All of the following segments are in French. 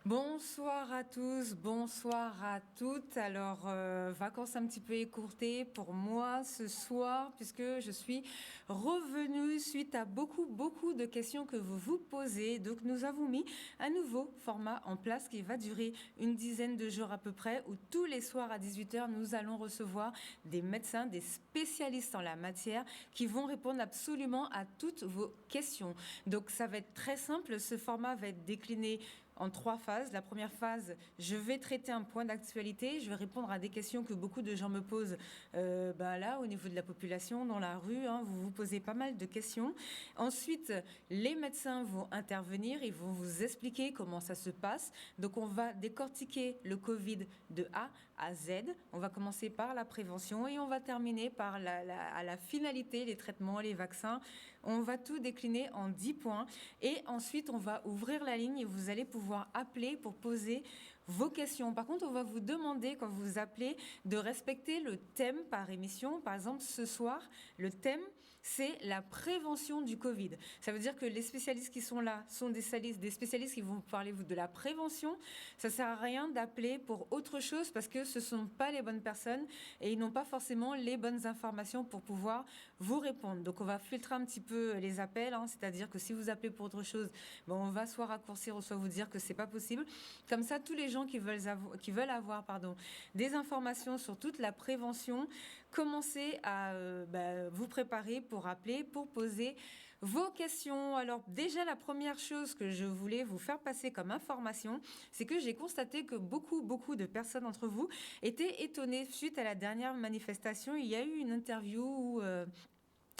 Bonsoir à tous, bonsoir à toutes. Alors, vacances un petit peu écourtées pour moi ce soir, puisque je suis revenue suite à beaucoup de questions que vous vous posez. Donc, nous avons mis un nouveau format en place qui va durer une dizaine de jours à peu près, où tous les soirs à 18h, nous allons recevoir des médecins, des spécialistes en la matière, qui vont répondre absolument à toutes vos questions. Donc, ça va être très simple. Ce format va être décliné en 3 phases. La première phase, je vais traiter un point d'actualité, je vais répondre à des questions que beaucoup de gens me posent là, au niveau de la population, dans la rue, vous vous posez pas mal de questions. Ensuite, les médecins vont intervenir, ils vont vous expliquer comment ça se passe. Donc, on va décortiquer le Covid de A à Z. On va commencer par la prévention et on va terminer par à la finalité, les traitements, les vaccins. On va tout décliner en 10 points et ensuite on va ouvrir la ligne et vous allez pouvoir appeler pour poser vos questions. Par contre, on va vous demander quand vous appelez de respecter le thème par émission. Par exemple, ce soir, le thème, c'est la prévention du Covid. Ça veut dire que les spécialistes qui sont là sont des spécialistes qui vont parler de la prévention. Ça ne sert à rien d'appeler pour autre chose parce que ce ne sont pas les bonnes personnes et ils n'ont pas forcément les bonnes informations pour pouvoir vous répondre. Donc, on va filtrer un petit peu les appels, c'est-à-dire que si vous appelez pour autre chose, on va soit raccourcir ou soit vous dire que c'est pas possible. Comme ça, tous les gens qui veulent avoir des informations sur toute la prévention, commencez à vous préparer pour appeler, pour poser vos questions. Alors déjà, la première chose que je voulais vous faire passer comme information, c'est que j'ai constaté que beaucoup de personnes d'entre vous étaient étonnées suite à la dernière manifestation. Il y a eu une interview où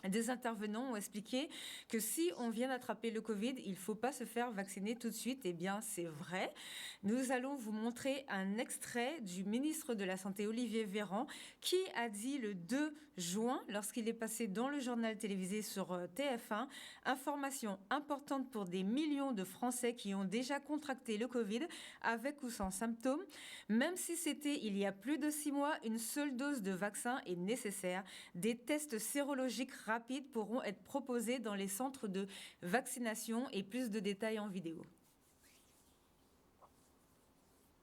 des intervenants ont expliqué que si on vient d'attraper le Covid, il ne faut pas se faire vacciner tout de suite. Eh bien, c'est vrai. Nous allons vous montrer un extrait du ministre de la Santé, Olivier Véran, qui a dit le 2 juin, lorsqu'il est passé dans le journal télévisé sur TF1, information importante pour des millions de Français qui ont déjà contracté le Covid, avec ou sans symptômes. Même si c'était il y a plus de 6 mois, une seule dose de vaccin est nécessaire. Des tests sérologiques rapides pourront être proposés dans les centres de vaccination et plus de détails en vidéo.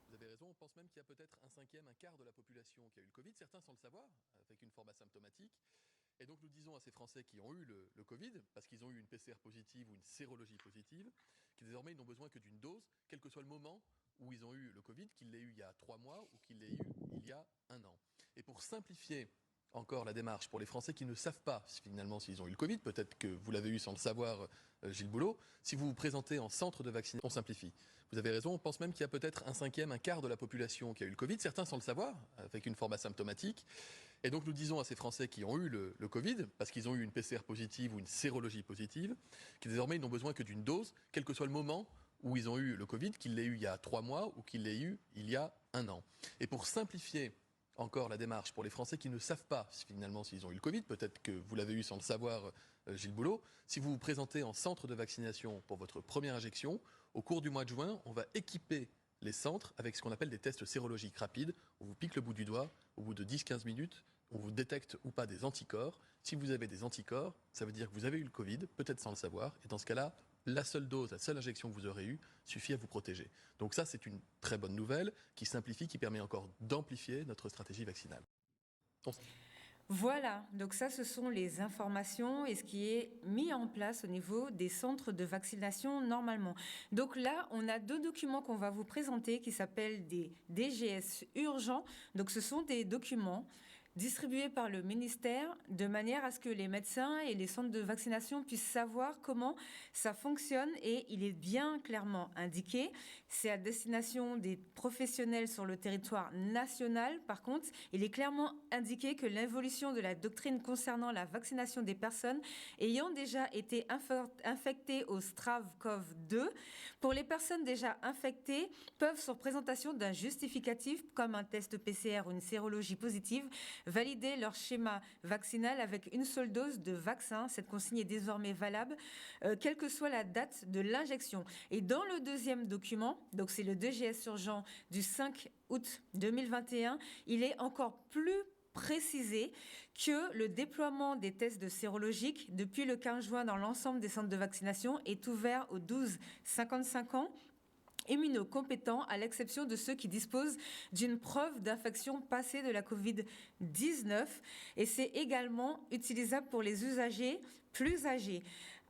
Vous avez raison, on pense même qu'il y a peut-être un cinquième, un quart de la population qui a eu le Covid, certains sans le savoir, avec une forme asymptomatique. Et donc nous disons à ces Français qui ont eu le Covid, parce qu'ils ont eu une PCR positive ou une sérologie positive, que désormais ils n'ont besoin que d'une dose, quel que soit le moment où ils ont eu le Covid, qu'ils l'aient eu il y a 3 mois ou qu'ils l'aient eu il y a 1 an. Et pour simplifier encore la démarche pour les Français qui ne savent pas finalement s'ils ont eu le Covid, peut-être que vous l'avez eu sans le savoir, Gilles Boulot, si vous vous présentez en centre de vaccination, on simplifie. Vous avez raison, on pense même qu'il y a peut-être un cinquième, un quart de la population qui a eu le Covid, certains sans le savoir, avec une forme asymptomatique. Et donc nous disons à ces Français qui ont eu le Covid, parce qu'ils ont eu une PCR positive ou une sérologie positive, que désormais ils n'ont besoin que d'une dose, quel que soit le moment où ils ont eu le Covid, qu'ils l'aient eu il y a 3 mois ou qu'ils l'aient eu il y a 1 an. Et pour simplifier encore la démarche pour les Français qui ne savent pas finalement s'ils ont eu le Covid, peut-être que vous l'avez eu sans le savoir, Gilles Boulot, si vous vous présentez en centre de vaccination pour votre première injection, au cours du mois de juin, on va équiper les centres avec ce qu'on appelle des tests sérologiques rapides. On vous pique le bout du doigt, au bout de 10-15 minutes, on vous détecte ou pas des anticorps. Si vous avez des anticorps, ça veut dire que vous avez eu le Covid, peut-être sans le savoir, et dans ce cas-là, la seule dose, la seule injection que vous aurez eue suffit à vous protéger. Donc ça, c'est une très bonne nouvelle qui simplifie, qui permet encore d'amplifier notre stratégie vaccinale. Voilà, donc ça, ce sont les informations et ce qui est mis en place au niveau des centres de vaccination normalement. Donc là, on a 2 documents qu'on va vous présenter qui s'appellent des DGS urgents. Donc ce sont des documents distribués par le ministère de manière à ce que les médecins et les centres de vaccination puissent savoir comment ça fonctionne et il est bien clairement indiqué. C'est à destination des professionnels sur le territoire national. Par contre, il est clairement indiqué que l'évolution de la doctrine concernant la vaccination des personnes ayant déjà été infectées au STRAV-CoV-2 pour les personnes déjà infectées peuvent, sur présentation d'un justificatif comme un test PCR ou une sérologie positive, valider leur schéma vaccinal avec une seule dose de vaccin. Cette consigne est désormais valable, quelle que soit la date de l'injection. Et dans le deuxième document, donc c'est le DGS urgent du 5 août 2021, il est encore plus précisé que le déploiement des tests de sérologiques depuis le 15 juin dans l'ensemble des centres de vaccination est ouvert aux 12-55 ans immunocompétents, à l'exception de ceux qui disposent d'une preuve d'infection passée de la Covid-19. Et c'est également utilisable pour les usagers plus âgés,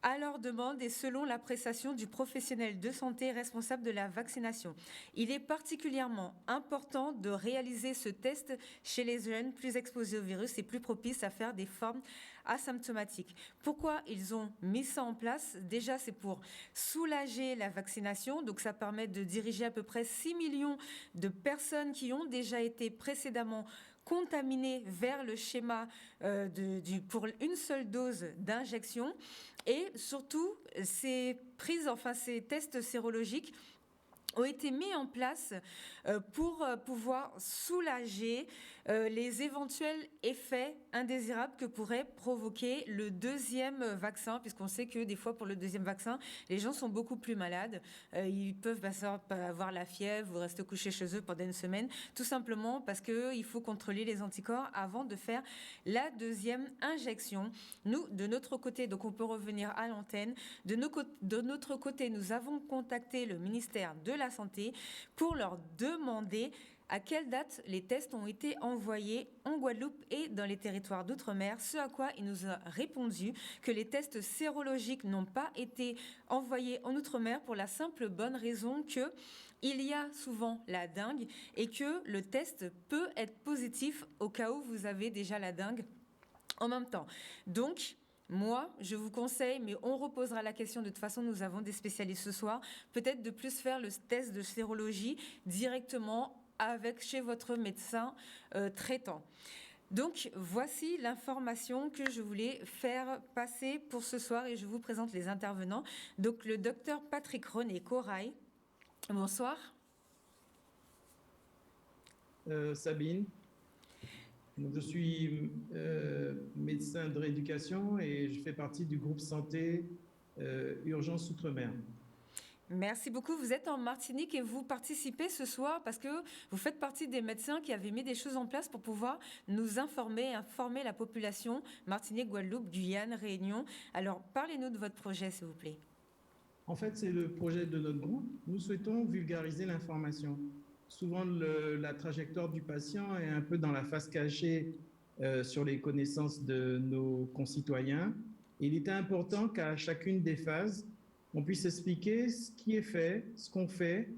à leur demande et selon l'appréciation du professionnel de santé responsable de la vaccination. Il est particulièrement important de réaliser ce test chez les jeunes plus exposés au virus et plus propices à faire des formes asymptomatiques. Pourquoi ils ont mis ça en place? Déjà, c'est pour soulager la vaccination. Donc, ça permet de diriger à peu près 6 millions de personnes qui ont déjà été précédemment contaminées vers le schéma pour une seule dose d'injection. Et surtout, ces tests sérologiques ont été mis en place pour pouvoir soulager les éventuels effets indésirables que pourrait provoquer le deuxième vaccin, puisqu'on sait que des fois pour le deuxième vaccin, les gens sont beaucoup plus malades. Ils peuvent avoir la fièvre ou rester couchés chez eux pendant une semaine, tout simplement parce qu'il faut contrôler les anticorps avant de faire la deuxième injection. Nous, de notre côté, donc on peut revenir à l'antenne, de notre côté, nous avons contacté le ministère de la Santé pour leur demander à quelle date les tests ont été envoyés en Guadeloupe et dans les territoires d'outre-mer, ce à quoi il nous a répondu que les tests sérologiques n'ont pas été envoyés en outre-mer pour la simple bonne raison que il y a souvent la dengue et que le test peut être positif au cas où vous avez déjà la dengue en même temps. Donc, moi, je vous conseille, mais on reposera la question, de toute façon, nous avons des spécialistes ce soir, peut-être de plus faire le test de sérologie directement chez votre médecin traitant. Donc, voici l'information que je voulais faire passer pour ce soir et je vous présente les intervenants. Donc, le docteur Patrick René Corail. Bonsoir. Sabine. Je suis médecin de rééducation et je fais partie du groupe santé Urgence Outre-mer. Merci beaucoup. Vous êtes en Martinique et vous participez ce soir parce que vous faites partie des médecins qui avaient mis des choses en place pour pouvoir nous informer la population Martinique, Guadeloupe, Guyane, Réunion. Alors, parlez-nous de votre projet, s'il vous plaît. En fait, c'est le projet de notre groupe. Nous souhaitons vulgariser l'information. Souvent, la trajectoire du patient est un peu dans la face cachée sur les connaissances de nos concitoyens. Il était important qu'à chacune des phases, on puisse expliquer ce qui est fait, ce qu'on fait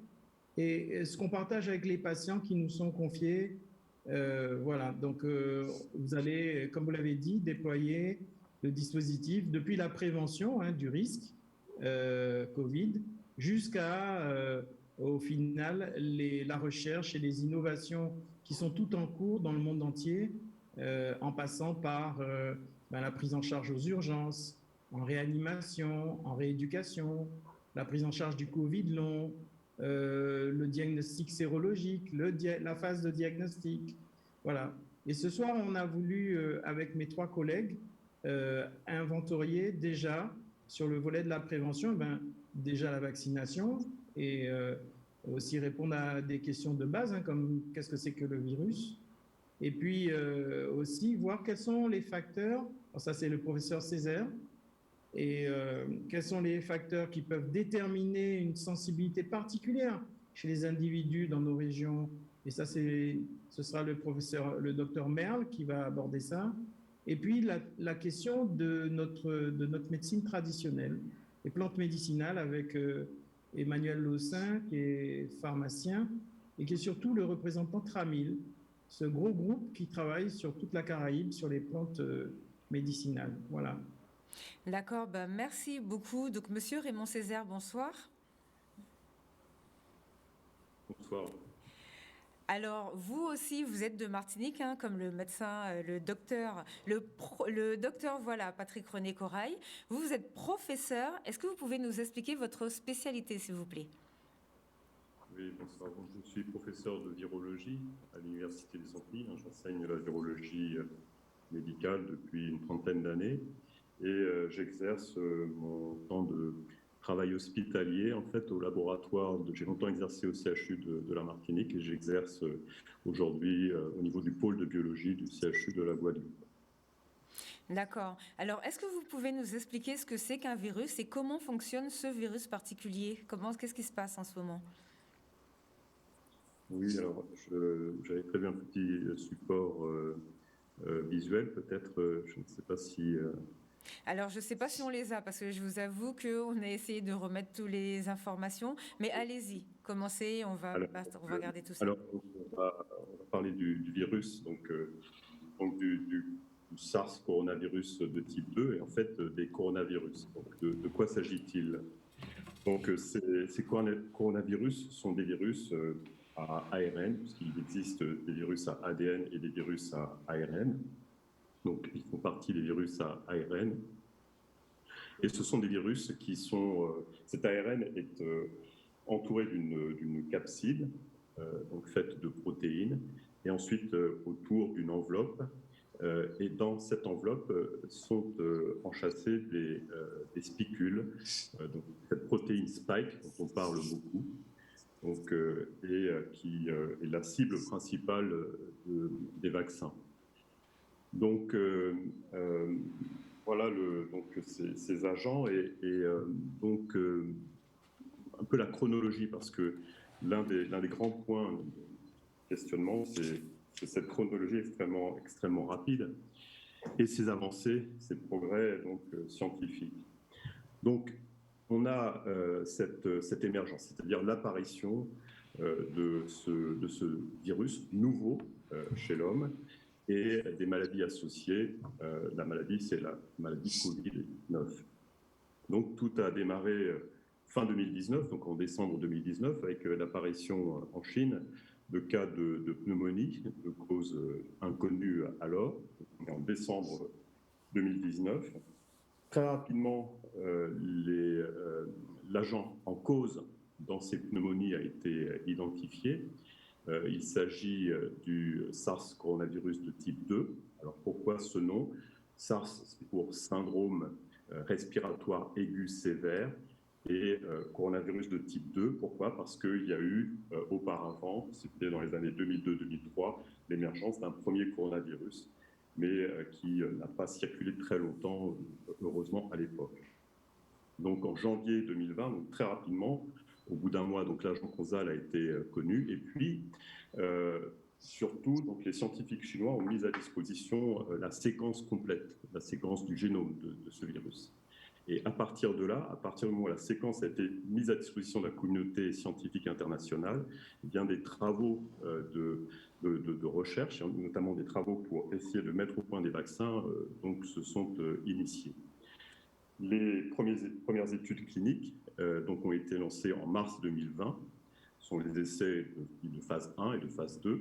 et ce qu'on partage avec les patients qui nous sont confiés. Voilà, donc vous allez, comme vous l'avez dit, déployer le dispositif depuis la prévention du risque Covid jusqu'à, au final, la recherche et les innovations qui sont toutes en cours dans le monde entier, en passant par la prise en charge aux urgences, en réanimation, en rééducation, la prise en charge du Covid long, le diagnostic sérologique, la phase de diagnostic. Voilà. Et ce soir, on a voulu, avec mes 3 collègues, inventorier déjà, sur le volet de la prévention, déjà la vaccination et aussi répondre à des questions de base, comme qu'est-ce que c'est que le virus. Et puis aussi voir quels sont les facteurs, alors ça c'est le professeur Césaire, et quels sont les facteurs qui peuvent déterminer une sensibilité particulière chez les individus dans nos régions. Et ça, ce sera le docteur Merle qui va aborder ça. Et puis la question de notre médecine traditionnelle, les plantes médicinales avec Emmanuel Laussin, qui est pharmacien et qui est surtout le représentant Tramil, ce gros groupe qui travaille sur toute la Caraïbe, sur les plantes médicinales. Voilà. D'accord, merci beaucoup. Donc, monsieur Raymond Césaire, bonsoir. Bonsoir. Alors, vous aussi, vous êtes de Martinique, comme le médecin, le docteur Patrick René Corail. Vous êtes professeur. Est-ce que vous pouvez nous expliquer votre spécialité, s'il vous plaît? Oui, bonsoir. Je suis professeur de virologie à l'Université des Antilles. J'enseigne la virologie médicale depuis une trentaine d'années et j'exerce mon temps de travail hospitalier en fait au laboratoire. J'ai longtemps exercé au CHU de la Martinique et j'exerce aujourd'hui au niveau du pôle de biologie du CHU de la Guadeloupe. D'accord. Alors, est-ce que vous pouvez nous expliquer ce que c'est qu'un virus et comment fonctionne ce virus particulier? Qu'est-ce qui se passe en ce moment? Oui, alors j'avais prévu un petit support visuel, peut-être. Je ne sais pas si... Alors, je ne sais pas si on les a, parce que je vous avoue qu'on a essayé de remettre toutes les informations, mais allez-y, commencez, alors, on va regarder tout ça. alors, on va parler du virus, donc du SARS coronavirus de type 2 et en fait des coronavirus. Donc, de quoi s'agit-il? Donc, ces coronavirus sont des virus à ARN, puisqu'il existe des virus à ADN et des virus à ARN. Donc, ils font partie des virus à ARN. Et ce sont des virus qui sont... cet ARN est entouré d'une capside, donc faite de protéines, et ensuite autour d'une enveloppe. Et dans cette enveloppe sont enchâssés des spicules, donc cette protéine spike dont on parle beaucoup, donc, qui est la cible principale des vaccins. Donc, voilà donc ces agents et donc un peu la chronologie, parce que l'un des grands points de questionnement, c'est cette chronologie extrêmement rapide et ces avancées, ces progrès donc, scientifiques. Donc, on a cette émergence, c'est-à-dire l'apparition de ce virus nouveau chez l'homme et des maladies associées. La maladie, c'est la maladie Covid-19. Donc, tout a démarré fin 2019, donc en décembre 2019, avec l'apparition en Chine de cas de pneumonie de cause inconnue alors, en décembre 2019. Très rapidement, l'agent en cause dans ces pneumonies a été identifié. Il s'agit du SARS coronavirus de type 2. Alors pourquoi ce nom? SARS, c'est pour syndrome respiratoire aigu sévère, et coronavirus de type 2. Pourquoi? Parce qu'il y a eu auparavant, c'était dans les années 2002-2003, l'émergence d'un premier coronavirus, mais qui n'a pas circulé très longtemps, heureusement, à l'époque. Donc en janvier 2020, donc très rapidement, au bout d'un mois, donc l'agent causal a été connu. Et puis, surtout, donc, les scientifiques chinois ont mis à disposition la séquence complète, la séquence du génome de ce virus. Et à partir de là, à partir du moment où la séquence a été mise à disposition de la communauté scientifique internationale, eh bien des travaux de recherche, notamment des travaux pour essayer de mettre au point des vaccins, donc, se sont initiés. Les premières études cliniques donc, ont été lancées en mars 2020. Ce sont les essais de phase 1 et de phase 2.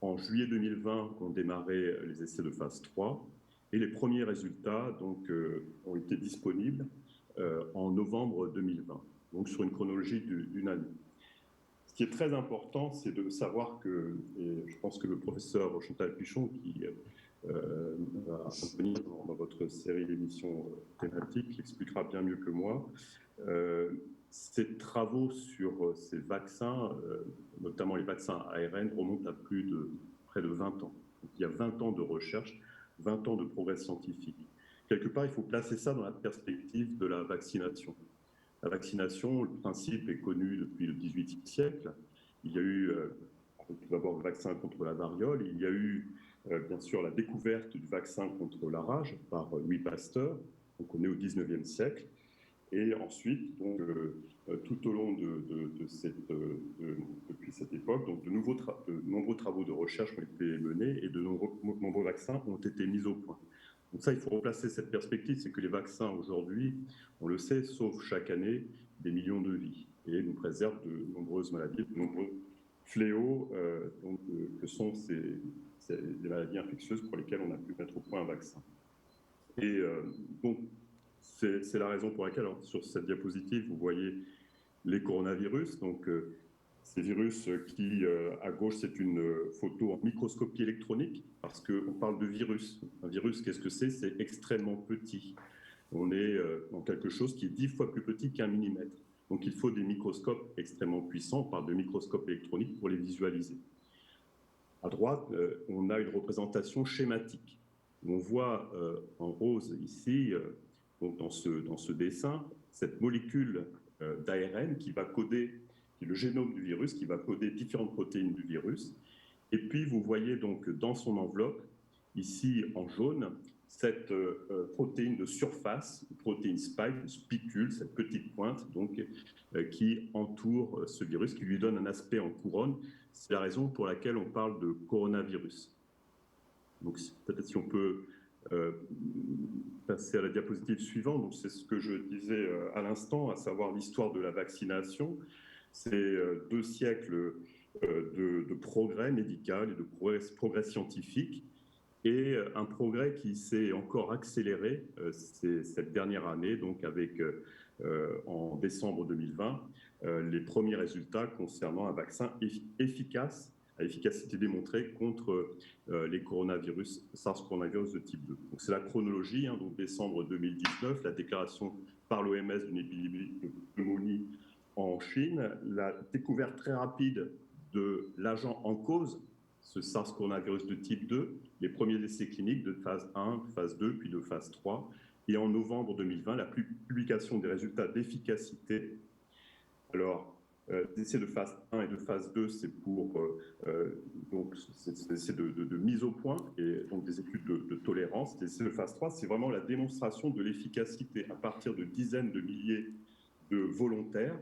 En juillet 2020, ont démarré les essais de phase 3. Et les premiers résultats donc, ont été disponibles en novembre 2020, donc sur une chronologie d'une année. Ce qui est très important, c'est de savoir que, et je pense que le professeur Chantal Pichon, qui va intervenir dans votre série d'émissions thématiques, l'expliquera bien mieux que moi, ces travaux sur ces vaccins, notamment les vaccins ARN, remontent à près de 20 ans. Donc, il y a 20 ans de recherche, 20 ans de progrès scientifique. Quelque part, il faut placer ça dans la perspective de la vaccination. La vaccination, le principe est connu depuis le XVIIIe siècle. Il y a eu tout d'abord le vaccin contre la variole, il y a eu bien sûr la découverte du vaccin contre la rage par Louis Pasteur, donc on est au XIXe siècle. Et ensuite, donc, tout au long depuis cette époque, donc, de nombreux travaux de recherche ont été menés et de nombreux vaccins ont été mis au point. Donc ça, il faut replacer cette perspective, c'est que les vaccins aujourd'hui, on le sait, sauvent chaque année des millions de vies et nous préservent de nombreuses maladies, de nombreux fléaux que sont des maladies infectieuses pour lesquelles on a pu mettre au point un vaccin. Et donc, c'est la raison pour laquelle, alors, sur cette diapositive, vous voyez les coronavirus. Donc, ces virus qui, à gauche, c'est une photo en microscopie électronique, parce qu'on parle de virus. Un virus, qu'est-ce que c'est? C'est extrêmement petit. On est dans quelque chose qui est 10 fois plus petit qu'un millimètre. Donc, il faut des microscopes extrêmement puissants. On parle de microscopes électroniques pour les visualiser. À droite, on a une représentation schématique. On voit en rose ici, donc dans ce dessin, cette molécule d'ARN qui va coder qui est le génome du virus, qui va coder différentes protéines du virus. Et puis, vous voyez donc dans son enveloppe, ici en jaune, cette protéine de surface, protéine spike, spicule, cette petite pointe donc, qui entoure ce virus, qui lui donne un aspect en couronne. C'est la raison pour laquelle on parle de coronavirus. Donc peut-être si on peut passer à la diapositive suivante. Donc c'est ce que je disais à l'instant, à savoir l'histoire de la vaccination. C'est 2 siècles de progrès médical et de progrès scientifique, et un progrès qui s'est encore accéléré cette dernière année, donc avec, en décembre 2020, les premiers résultats concernant un vaccin efficace, à efficacité démontrée contre les coronavirus, SARS-coronavirus de type 2. Donc c'est la chronologie, hein, donc décembre 2019, la déclaration par l'OMS d'une épidémie de pneumonie en Chine, la découverte très rapide de l'agent en cause, ce SARS-coronavirus de type 2, les premiers essais cliniques de phase 1, phase 2, puis de phase 3. Et en novembre 2020, la publication des résultats d'efficacité. Alors, les essais de phase 1 et de phase 2, c'est pour donc, c'est de mise au point, et donc des études de tolérance. Les essais de phase 3, c'est vraiment la démonstration de l'efficacité à partir de dizaines de milliers de volontaires,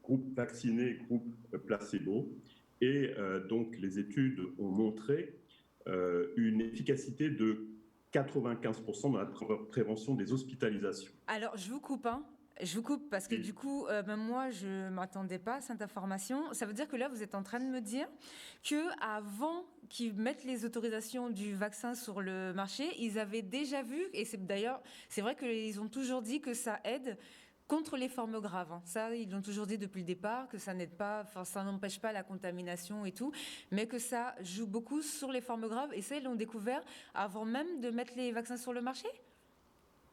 groupes vaccinés, groupes placebo. Et donc, les études ont montré une efficacité de 95% dans la prévention des hospitalisations. Alors, je vous coupe, hein. Je vous coupe parce que du coup, même moi, je ne m'attendais pas à cette information. Ça veut dire que là, vous êtes en train de me dire qu'avant qu'ils mettent les autorisations du vaccin sur le marché, ils avaient déjà vu, et c'est vrai qu'ils ont toujours dit que ça aide contre les formes graves. Ça, ils l'ont toujours dit depuis le départ, que ça n'aide pas, enfin, ça n'empêche pas la contamination et tout, mais que ça joue beaucoup sur les formes graves. Et ça, ils l'ont découvert avant même de mettre les vaccins sur le marché ?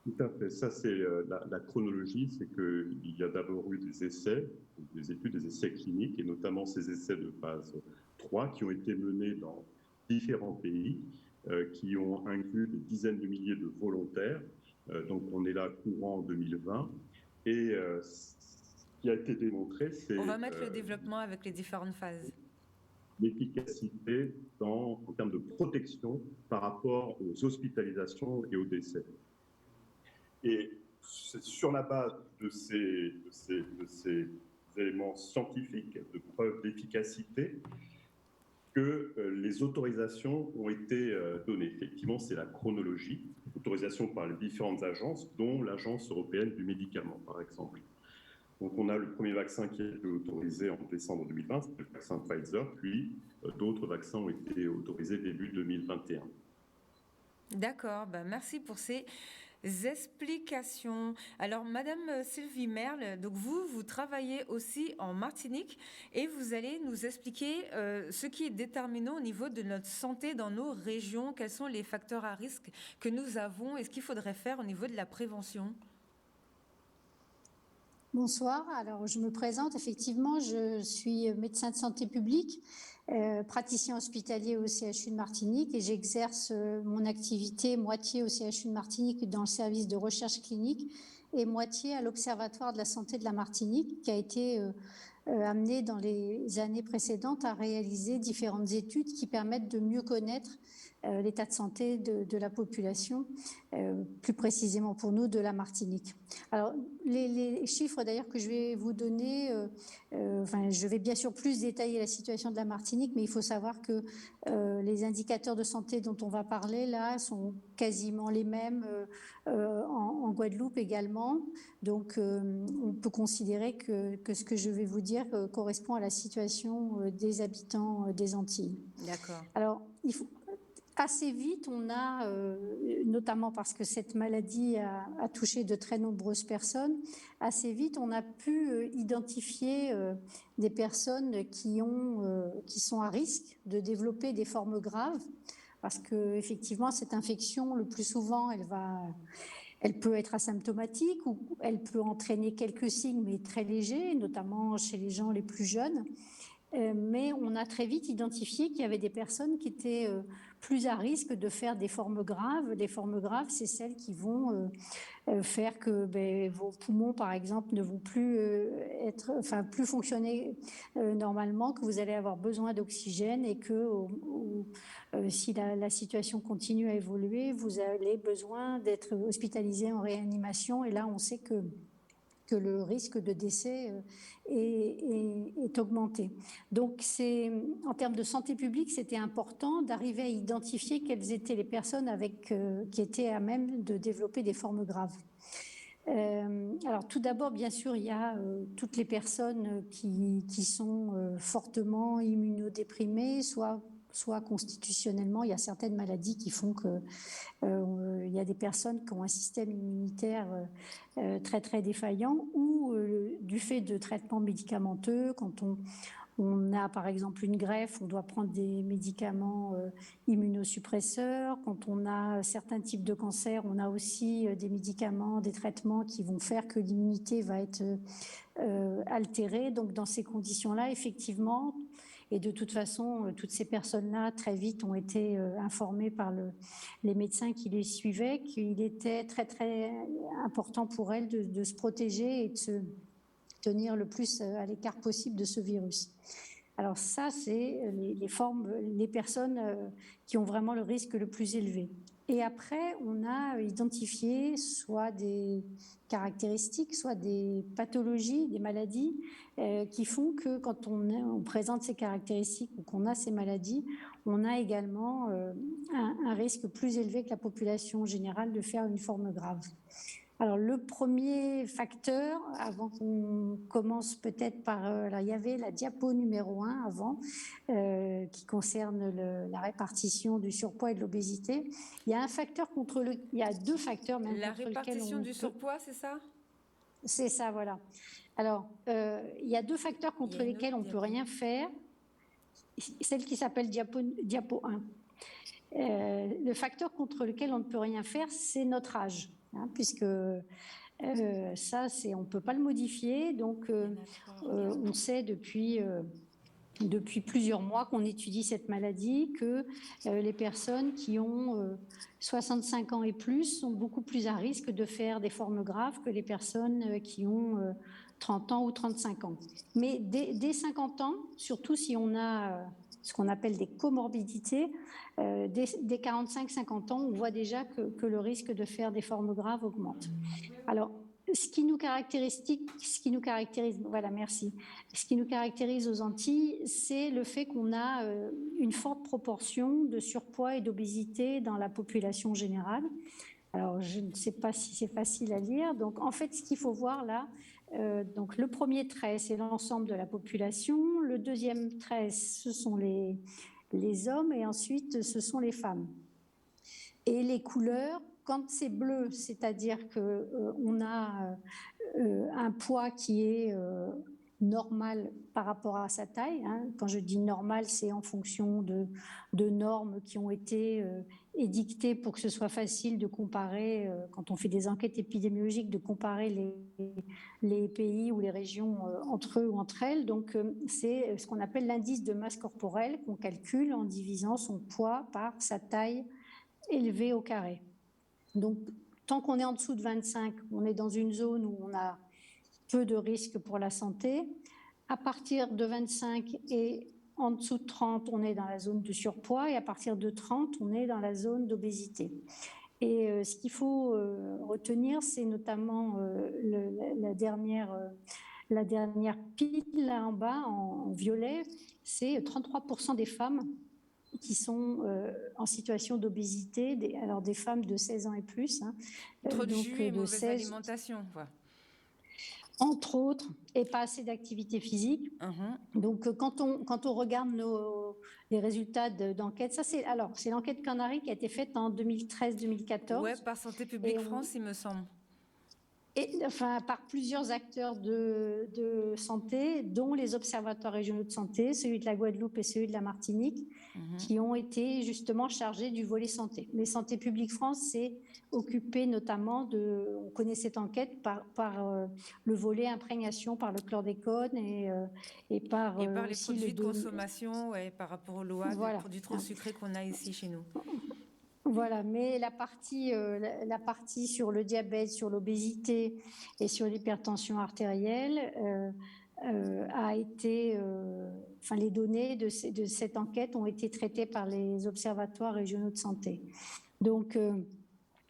Tout à fait. Ça, c'est la chronologie. C'est qu'il y a d'abord eu des essais, des études, des essais cliniques, et notamment ces essais de phase 3 qui ont été menés dans différents pays, qui ont inclus des dizaines de milliers de volontaires. Donc, on est là courant 2020. Et ce qui a été démontré, c'est... On va mettre le développement avec les différentes phases. L'efficacité en termes de protection par rapport aux hospitalisations et aux décès. Et c'est sur la base de ces éléments scientifiques, de preuves d'efficacité, que les autorisations ont été données. Effectivement, c'est la chronologie. Autorisation par les différentes agences, dont l'Agence européenne du médicament, par exemple. Donc, on a le premier vaccin qui a été autorisé en décembre 2020, c'est le vaccin Pfizer, puis d'autres vaccins ont été autorisés début 2021. D'accord, merci pour ces explications. Alors, Madame Sylvie Merle, donc vous travaillez aussi en Martinique et vous allez nous expliquer ce qui est déterminant au niveau de notre santé dans nos régions, quels sont les facteurs à risque que nous avons et ce qu'il faudrait faire au niveau de la prévention. Bonsoir, alors je me présente, effectivement, je suis médecin de santé publique, praticien hospitalier au CHU de Martinique et j'exerce mon activité moitié au CHU de Martinique dans le service de recherche clinique et moitié à l'Observatoire de la santé de la Martinique qui a été amené dans les années précédentes à réaliser différentes études qui permettent de mieux connaître l'état de santé de la population, plus précisément pour nous de la Martinique. Alors les chiffres d'ailleurs que je vais vous donner, je vais bien sûr plus détailler la situation de la Martinique, mais il faut savoir que les indicateurs de santé dont on va parler là sont quasiment les mêmes en Guadeloupe également. Donc on peut considérer que ce que je vais vous dire correspond à la situation des habitants des Antilles. D'accord. Alors il faut assez vite, on a, notamment parce que cette maladie a touché de très nombreuses personnes, assez vite, on a pu identifier des personnes qui sont à risque de développer des formes graves, parce que effectivement, cette infection, le plus souvent, elle peut être asymptomatique ou elle peut entraîner quelques signes, mais très légers, notamment chez les gens les plus jeunes. Mais on a très vite identifié qu'il y avait des personnes qui étaient plus à risque de faire des formes graves. Les formes graves, c'est celles qui vont faire que vos poumons, par exemple, ne vont plus plus fonctionner normalement, que vous allez avoir besoin d'oxygène et que si la situation continue à évoluer, vous avez besoin d'être hospitalisé en réanimation. Et là, on sait que le risque de décès est augmenté. Donc, en termes de santé publique, c'était important d'arriver à identifier quelles étaient les personnes qui étaient à même de développer des formes graves. Alors, tout d'abord, bien sûr, il y a toutes les personnes qui sont fortement immunodéprimées, soit constitutionnellement. Il y a certaines maladies qui font que il y a des personnes qui ont un système immunitaire très très défaillant, ou du fait de traitements médicamenteux. Quand on a par exemple une greffe, on doit prendre des médicaments immunosuppresseurs. Quand on a certains types de cancers, on a aussi des médicaments, des traitements qui vont faire que l'immunité va être altérée. Donc dans ces conditions-là, effectivement, et de toute façon, toutes ces personnes-là, très vite, ont été informées par les médecins qui les suivaient qu'il était très, très important pour elles de se protéger et de se tenir le plus à l'écart possible de ce virus. Alors ça, c'est les personnes qui ont vraiment le risque le plus élevé. Et après, on a identifié soit des caractéristiques, soit des pathologies, des maladies qui font que quand on présente ces caractéristiques ou qu'on a ces maladies, on a également un risque plus élevé que la population générale de faire une forme grave. Alors, le premier facteur, avant qu'on commence peut-être par... alors, il y avait la diapo numéro 1 avant, qui concerne la répartition du surpoids et de l'obésité. Il y a un facteur il y a deux facteurs même la contre lesquels répartition du surpoids, c'est ça? C'est ça, voilà. Alors, il y a deux facteurs contre lesquels on ne peut rien faire. Celle qui s'appelle diapo 1. Le facteur contre lequel on ne peut rien faire, c'est notre âge. Puisque ça, on ne peut pas le modifier. Donc, on sait depuis plusieurs mois qu'on étudie cette maladie que les personnes qui ont 65 ans et plus sont beaucoup plus à risque de faire des formes graves que les personnes qui ont 30 ans ou 35 ans. Mais dès 50 ans, surtout si on a ce qu'on appelle des comorbidités, dès 45-50 ans, on voit déjà que le risque de faire des formes graves augmente. Alors, ce qui nous caractérise, voilà, merci. Ce qui nous caractérise aux Antilles, c'est le fait qu'on a une forte proportion de surpoids et d'obésité dans la population générale. Alors, je ne sais pas si c'est facile à lire. Donc, en fait, ce qu'il faut voir là, donc le premier trait, c'est l'ensemble de la population. Le deuxième trait, ce sont les hommes, et ensuite, ce sont les femmes. Et les couleurs, quand c'est bleu, c'est-à-dire qu'on a un poids qui est normal par rapport à sa taille. Quand je dis normal, c'est en fonction de normes qui ont été édictées pour que ce soit facile de comparer, quand on fait des enquêtes épidémiologiques, de comparer les pays ou les régions entre eux ou entre elles. Donc, c'est ce qu'on appelle l'indice de masse corporelle qu'on calcule en divisant son poids par sa taille élevée au carré. Donc, tant qu'on est en dessous de 25, on est dans une zone où on a peu de risques pour la santé. À partir de 25 et en dessous de 30, on est dans la zone de surpoids, et à partir de 30, on est dans la zone d'obésité. Et ce qu'il faut retenir, c'est notamment la dernière pile là en bas, en violet, c'est 33% des femmes qui sont en situation d'obésité, alors des femmes de 16 ans et plus. Trop de jus et mauvaise alimentation, quoi. Entre autres, et pas assez d'activité physique. Donc, quand on regarde les résultats d'enquête, ça c'est l'enquête Canary qui a été faite en 2013-2014. Ouais, par Santé publique France, il me semble. par plusieurs acteurs de santé, dont les observatoires régionaux de santé, celui de la Guadeloupe et celui de la Martinique, qui ont été justement chargés du volet santé. Mais Santé publique France s'est occupé notamment on connaît cette enquête par le volet imprégnation par le chlordécone et par Et par les aussi produits de consommation, par rapport au LOA, voilà. des produits trop sucrés qu'on a ici chez nous. Voilà, mais la partie sur le diabète, sur l'obésité et sur l'hypertension artérielle a été, les données de cette enquête ont été traitées par les observatoires régionaux de santé. Donc,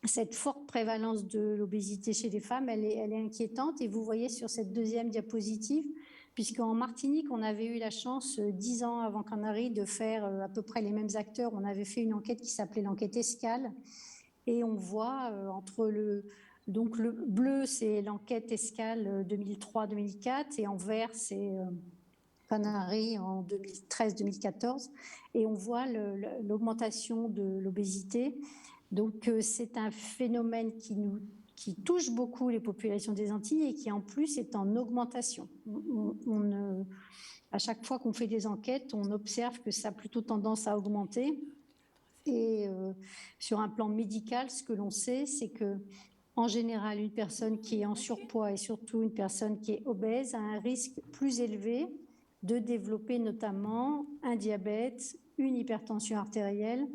cette forte prévalence de l'obésité chez les femmes, elle est inquiétante. Et vous voyez sur cette deuxième diapositive, puisqu'en Martinique, on avait eu la chance, 10 ans avant Canaries, de faire à peu près les mêmes acteurs. On avait fait une enquête qui s'appelait l'enquête Escale. Et on voit donc le bleu, c'est l'enquête Escale 2003-2004, et en vert, c'est Canaries en 2013-2014. Et on voit l'augmentation de l'obésité. Donc, c'est un phénomène qui touche beaucoup les populations des Antilles et qui, en plus, est en augmentation. À chaque fois qu'on fait des enquêtes, on observe que ça a plutôt tendance à augmenter. Et sur un plan médical, ce que l'on sait, c'est que, en général, une personne qui est en surpoids et surtout une personne qui est obèse a un risque plus élevé de développer notamment un diabète, une hypertension artérielle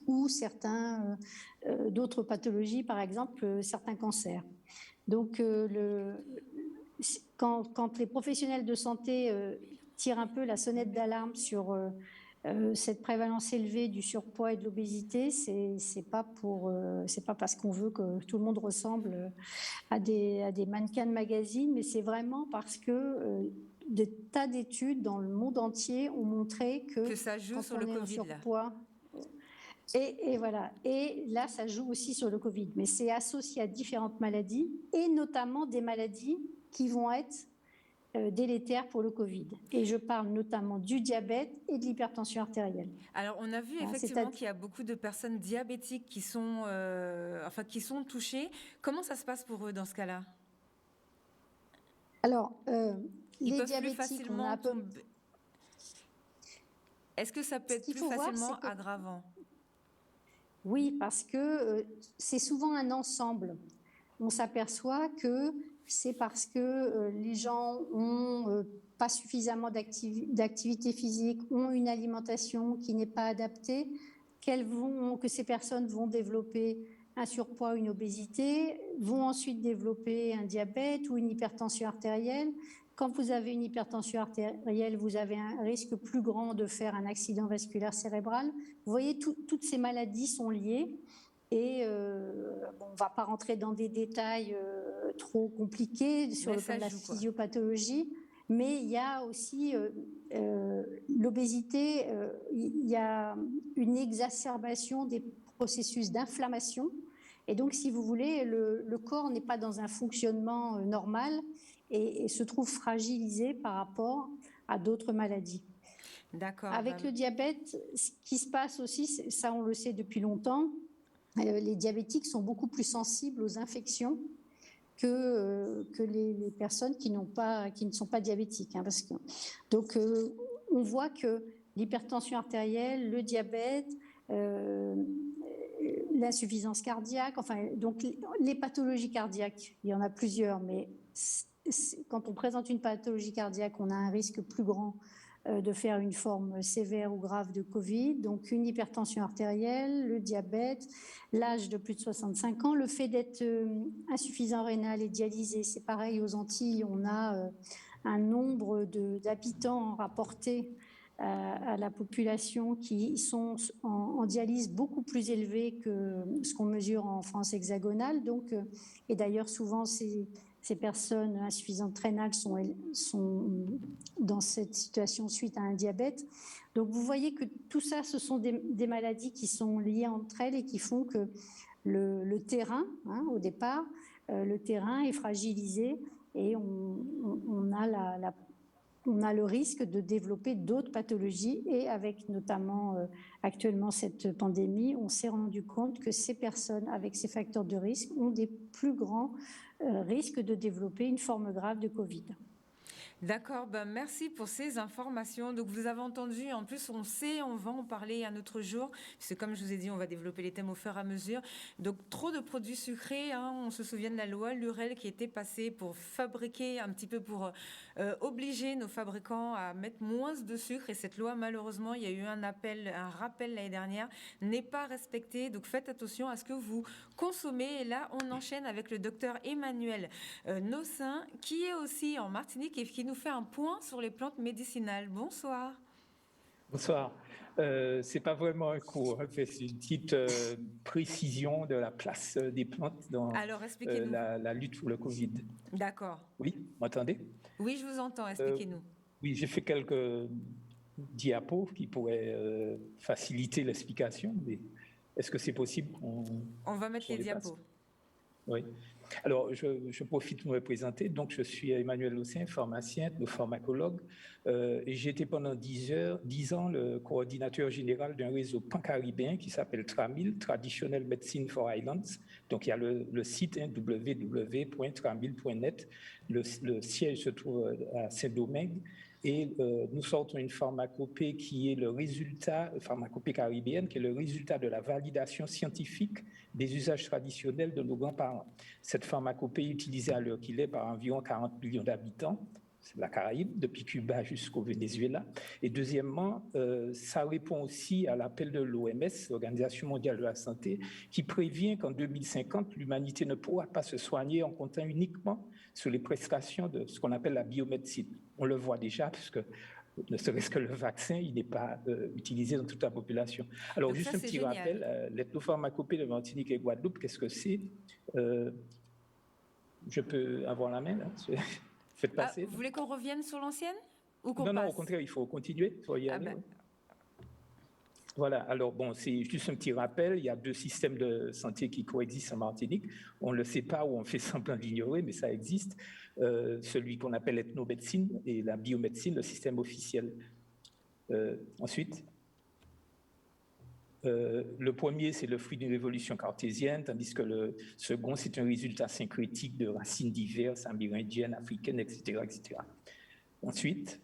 ou d'autres pathologies, par exemple certains cancers. Donc, quand les professionnels de santé tirent un peu la sonnette d'alarme sur cette prévalence élevée du surpoids et de l'obésité, c'est pas parce qu'on veut que tout le monde ressemble à des mannequins de magazine, mais c'est vraiment parce que des tas d'études dans le monde entier ont montré que ça joue quand sur on le est en Covid, surpoids, et voilà. Et là, ça joue aussi sur le Covid. Mais c'est associé à différentes maladies, et notamment des maladies qui vont être délétères pour le Covid. Et je parle notamment du diabète et de l'hypertension artérielle. Alors, on a vu effectivement qu'il y a beaucoup de personnes diabétiques qui sont touchées. Comment ça se passe pour eux dans ce cas-là? Alors, Ils les peuvent diabétiques, plus facilement tomber. Est-ce que ça peut être plus facilement aggravant? Oui, parce que c'est souvent un ensemble. On s'aperçoit que c'est parce que les gens ont pas suffisamment d'activité physique, ont une alimentation qui n'est pas adaptée, que ces personnes vont développer un surpoids, une obésité, vont ensuite développer un diabète ou une hypertension artérielle. Quand vous avez une hypertension artérielle, vous avez un risque plus grand de faire un accident vasculaire cérébral. Vous voyez, toutes ces maladies sont liées. Et on ne va pas rentrer dans des détails trop compliqués sur le plan de la physiopathologie, mais il y a aussi l'obésité, il y a une exacerbation des processus d'inflammation. Et donc, si vous voulez, le corps n'est pas dans un fonctionnement normal et se trouve fragilisé par rapport à d'autres maladies. D'accord. Avec le diabète, ce qui se passe aussi, ça on le sait depuis longtemps, les diabétiques sont beaucoup plus sensibles aux infections que les personnes qui ne sont pas diabétiques. Donc, on voit que l'hypertension artérielle, le diabète, l'insuffisance cardiaque, donc les pathologies cardiaques, il y en a plusieurs, mais quand on présente une pathologie cardiaque, on a un risque plus grand de faire une forme sévère ou grave de Covid, donc une hypertension artérielle, le diabète, l'âge de plus de 65 ans, le fait d'être insuffisant rénal et dialysé, c'est pareil aux Antilles, on a un nombre d'habitants rapportés à la population qui sont en dialyse beaucoup plus élevé que ce qu'on mesure en France hexagonale, donc, et d'ailleurs souvent ces personnes insuffisantes rénales sont dans cette situation suite à un diabète. Donc, vous voyez que tout ça, ce sont des maladies qui sont liées entre elles et qui font que le terrain, au départ, le terrain est fragilisé et on a on a le risque de développer d'autres pathologies et avec notamment actuellement cette pandémie, on s'est rendu compte que ces personnes avec ces facteurs de risque ont des plus grands risques de développer une forme grave de Covid. D'accord, ben merci pour ces informations. Donc vous avez entendu, en plus on sait, on va en parler un autre jour, parce que comme je vous ai dit, on va développer les thèmes au fur et à mesure. Donc trop de produits sucrés, hein, on se souvient de la loi Lurel qui était passée pour fabriquer un petit peu, pour obliger nos fabricants à mettre moins de sucre. Et cette loi, malheureusement, il y a eu un rappel l'année dernière, n'est pas respectée. Donc faites attention à ce que vous consommez. Et là, on enchaîne avec le docteur Emmanuel Nossin, qui est aussi en Martinique et qui nous fait un point sur les plantes médicinales. Bonsoir. Bonsoir. C'est pas vraiment un cours, c'est une petite précision de la place des plantes dans la lutte pour le Covid. D'accord. Oui, vous m'entendez? Oui, je vous entends, expliquez-nous. Oui, j'ai fait quelques diapos qui pourraient faciliter l'explication, mais est-ce que c'est possible? On va mettre les diapos. Oui. Alors, je profite pour me présenter. Donc, je suis Emmanuel Nossin, pharmacien, pharmacologue. Et j'ai été pendant 10 ans le coordinateur général d'un réseau pan-caribéen qui s'appelle TRAMIL, Traditional Medicine for Islands. Donc, il y a le site www.tramil.net. Le siège se trouve à Saint-Domingue. Et nous sortons une pharmacopée qui est le résultat, pharmacopée caribéenne, qui est le résultat de la validation scientifique des usages traditionnels de nos grands-parents. Cette pharmacopée est utilisée à l'heure qu'il est par environ 40 millions d'habitants, c'est la Caraïbe, depuis Cuba jusqu'au Venezuela. Et deuxièmement, ça répond aussi à l'appel de l'OMS, l'Organisation mondiale de la santé, qui prévient qu'en 2050, l'humanité ne pourra pas se soigner en comptant uniquement sur les prestations de ce qu'on appelle la biomédecine. On le voit déjà, puisque ne serait-ce que le vaccin, il n'est pas utilisé dans toute la population. Alors, donc juste ça, un petit rappel, l'ethnopharmacopée de Martinique et Guadeloupe, qu'est-ce que c'est? Je peux avoir la main, là? Faites passer. Vous voulez qu'on revienne sur l'ancienne ou qu'on passe? Non, au contraire, il faut continuer, il faut y aller. Oui. Voilà, alors bon, c'est juste un petit rappel, il y a 2 systèmes de santé qui coexistent en Martinique. On ne le sait pas ou on fait semblant d'ignorer, mais ça existe. Celui qu'on appelle l'ethnomédecine et la biomédecine, le système officiel. Ensuite, le premier, c'est le fruit d'une évolution cartésienne, tandis que le second, c'est un résultat syncrétique de racines diverses, amérindiennes, africaines, etc. etc. Ensuite,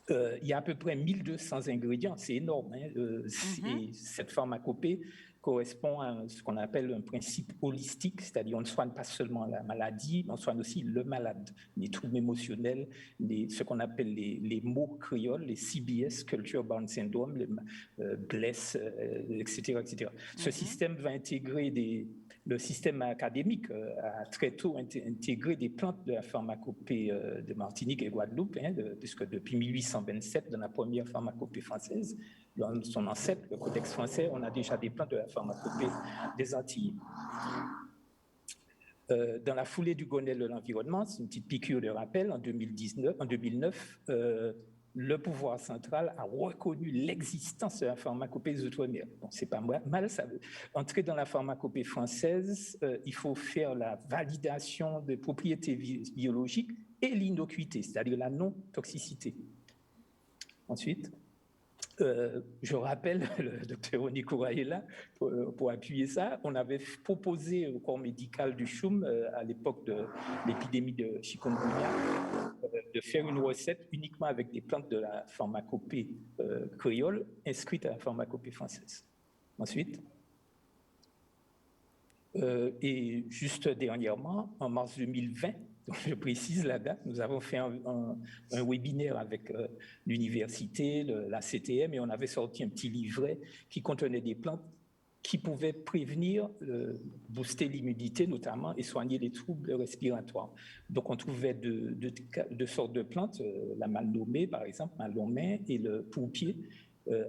il y a à peu près 1200 ingrédients, c'est énorme. Hein, et cette pharmacopée correspond à ce qu'on appelle un principe holistique, c'est-à-dire on ne soigne pas seulement la maladie, mais on soigne aussi le malade, les troubles émotionnels, ce qu'on appelle les maux créoles, les CBS, Culture Bound Syndrome, les BLESS, etc. etc. Ce système va intégrer le système académique a très tôt intégré des plantes de la pharmacopée de Martinique et Guadeloupe, puisque depuis 1827, dans la première pharmacopée française, dans son ancêtre, le Codex français, on a déjà des plantes de la pharmacopée des Antilles. Dans la foulée du Grenelle de l'environnement, c'est une petite piqûre de rappel, en 2009, le pouvoir central a reconnu l'existence de la pharmacopée des Outre-mer. Bon, c'est pas mal, ça veut entrer dans la pharmacopée française, il faut faire la validation des propriétés biologiques et l'innocuité, c'est-à-dire la non-toxicité. Ensuite, je rappelle, le docteur Onikoura est là pour appuyer ça. On avait proposé au corps médical du CHUM, à l'époque de l'épidémie de chikungunya, de faire une recette uniquement avec des plantes de la pharmacopée créole inscrites à la pharmacopée française. Ensuite, et juste dernièrement, en mars 2020, donc je précise la date, nous avons fait un webinaire avec l'université, la CTM, et on avait sorti un petit livret qui contenait des plantes qui pouvaient prévenir, booster l'immunité notamment et soigner les troubles respiratoires. Donc on trouvait deux sortes de plantes, la mal nommée par exemple, mal nommée, et le pourpier.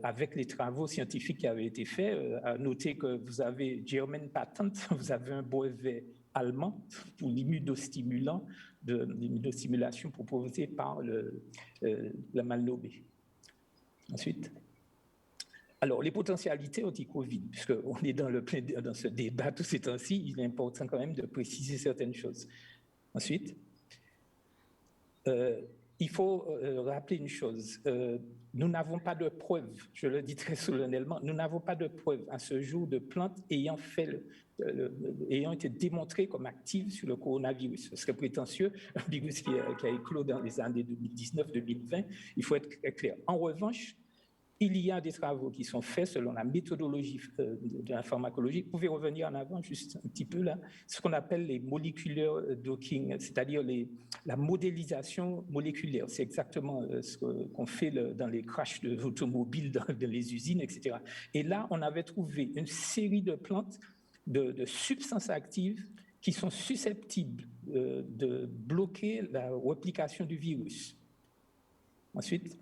Avec les travaux scientifiques qui avaient été faits, à noter que vous avez German Patent, vous avez un brevet allemand pour l'immunostimulation proposée par la malnobée. Ensuite, alors les potentialités anti-Covid, puisqu'on est dans ce débat tous ces temps-ci, il est important quand même de préciser certaines choses. Ensuite, il faut rappeler une chose. Nous n'avons pas de preuves, je le dis très solennellement, nous n'avons pas de preuves à ce jour de plantes ayant été démontrées comme actives sur le coronavirus. Ce serait prétentieux, un virus qui a éclos dans les années 2019-2020, il faut être clair. En revanche, il y a des travaux qui sont faits selon la méthodologie de la pharmacologie. Vous pouvez revenir en avant juste un petit peu là, ce qu'on appelle les molecular docking, c'est-à-dire la modélisation moléculaire. C'est exactement ce qu'on fait dans les crashs d'automobiles, dans les usines, etc. Et là, on avait trouvé une série de plantes, de substances actives qui sont susceptibles de bloquer la réplication du virus. Ensuite,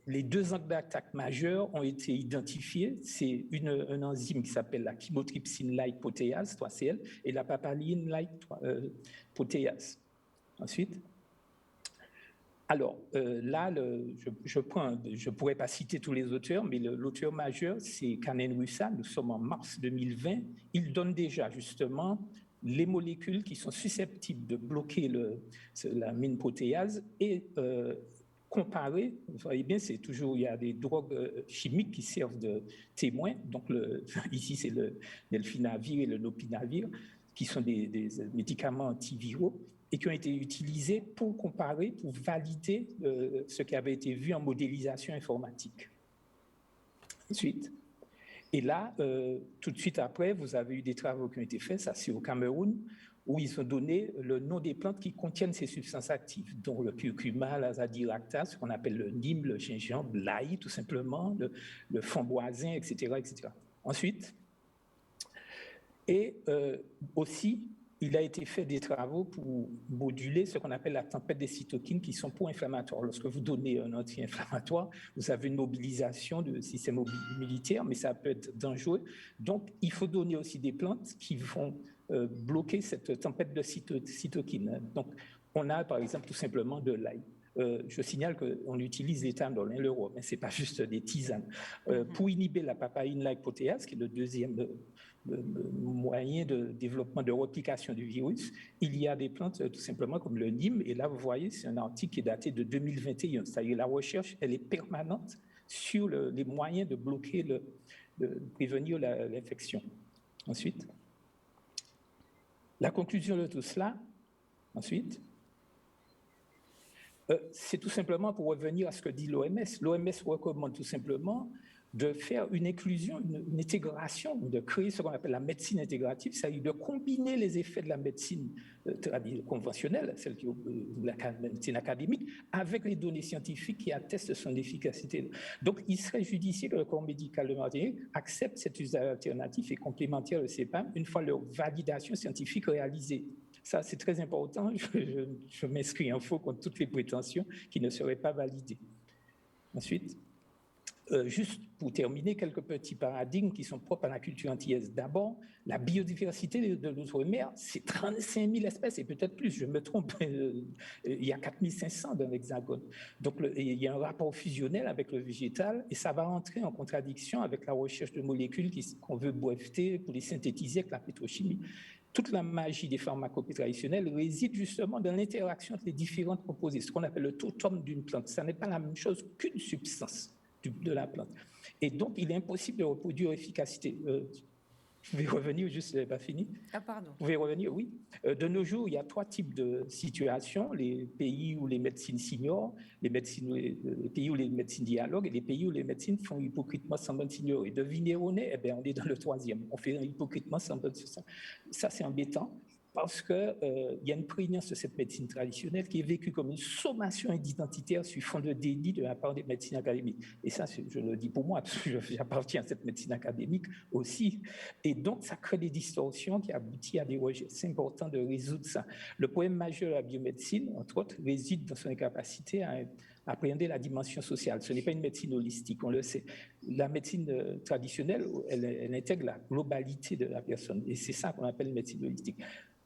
les deux angles d'attaque majeurs ont été identifiés. C'est un enzyme qui s'appelle la chymotrypsine-like protéase, 3CL, et la papaline-like protéase. Ensuite, alors là, je ne pourrais pas citer tous les auteurs, mais l'auteur majeur, c'est Kanen Russa. Nous sommes en mars 2020. Il donne déjà justement les molécules qui sont susceptibles de bloquer la mine protéase et comparé, vous voyez bien, c'est toujours, il y a des drogues chimiques qui servent de témoins. Donc, ici, c'est le delfinavir et le lopinavir, qui sont des médicaments antiviraux et qui ont été utilisés pour comparer, pour valider ce qui avait été vu en modélisation informatique. Ensuite, et là, tout de suite après, vous avez eu des travaux qui ont été faits, ça c'est au Cameroun, où ils ont donné le nom des plantes qui contiennent ces substances actives, dont le curcuma, l'azadirachta, ce qu'on appelle le nîmes, le gingembre, l'ail, tout simplement, le framboisin, etc., etc. Ensuite, et aussi, il a été fait des travaux pour moduler ce qu'on appelle la tempête des cytokines qui sont pro-inflammatoires. Lorsque vous donnez un anti-inflammatoire, vous avez une mobilisation du système immunitaire, mais ça peut être dangereux. Donc, il faut donner aussi des plantes qui vont bloquer cette tempête de cytokines. Donc, on a par exemple tout simplement de l'ail. Je signale qu'on utilise l'éthanol, l'euro, mais ce n'est pas juste des tisanes. Pour inhiber la papaine-like protéase, qui est le deuxième moyen de développement de réplication du virus, il y a des plantes tout simplement comme le nîmes. Et là, vous voyez, c'est un article qui est daté de 2021. C'est-à-dire la recherche, elle est permanente sur les moyens de bloquer, de prévenir l'infection. Ensuite, la conclusion de tout cela, ensuite, c'est tout simplement pour revenir à ce que dit l'OMS. L'OMS recommande tout simplement de faire une inclusion, une intégration, de créer ce qu'on appelle la médecine intégrative, c'est-à-dire de combiner les effets de la médecine conventionnelle, celle qui est la médecine académique, avec les données scientifiques qui attestent son efficacité. Donc, il serait judicieux que le corps médical de Martinique accepte cet usage alternatif et complémentaire de CEPAM une fois leur validation scientifique réalisée. Ça, c'est très important. Je m'inscris en faux contre toutes les prétentions qui ne seraient pas validées. Ensuite, juste pour terminer, quelques petits paradigmes qui sont propres à la culture antillaise. D'abord, la biodiversité de l'outre-mer, c'est 35 000 espèces et peut-être plus, je me trompe, il y a 4 500 dans l'Hexagone. Donc, il y a un rapport fusionnel avec le végétal et ça va entrer en contradiction avec la recherche de molécules qu'on veut breveter pour les synthétiser avec la pétrochimie. Toute la magie des pharmacopées traditionnelles réside justement dans l'interaction entre les différentes composés, ce qu'on appelle le totem d'une plante. Ça n'est pas la même chose qu'une substance de la plante. Et donc, il est impossible de reproduire efficacité. Je vais revenir, juste, je n'ai pas fini. Ah, pardon. Vous pouvez revenir, oui. De nos jours, il y a 3 types de situations. Les pays où les médecines s'ignorent, les pays où les médecines dialoguent et les pays où les médecines font hypocritement semblant de s'ignorer. Devinez où on est, eh bien, on est dans le 3e. On fait hypocritement semblant de ça. Ça, c'est embêtant parce qu'il y a une prégnance de cette médecine traditionnelle qui est vécue comme une sommation identitaire sur fond de déni de la part des médecines académiques. Et ça, je le dis pour moi, parce que j'appartiens à cette médecine académique aussi. Et donc, ça crée des distorsions qui aboutissent à des rejets. C'est important de résoudre ça. Le problème majeur de la biomédecine, entre autres, réside dans son incapacité à appréhender la dimension sociale. Ce n'est pas une médecine holistique, on le sait. La médecine traditionnelle, elle intègre la globalité de la personne. Et c'est ça qu'on appelle une médecine holistique.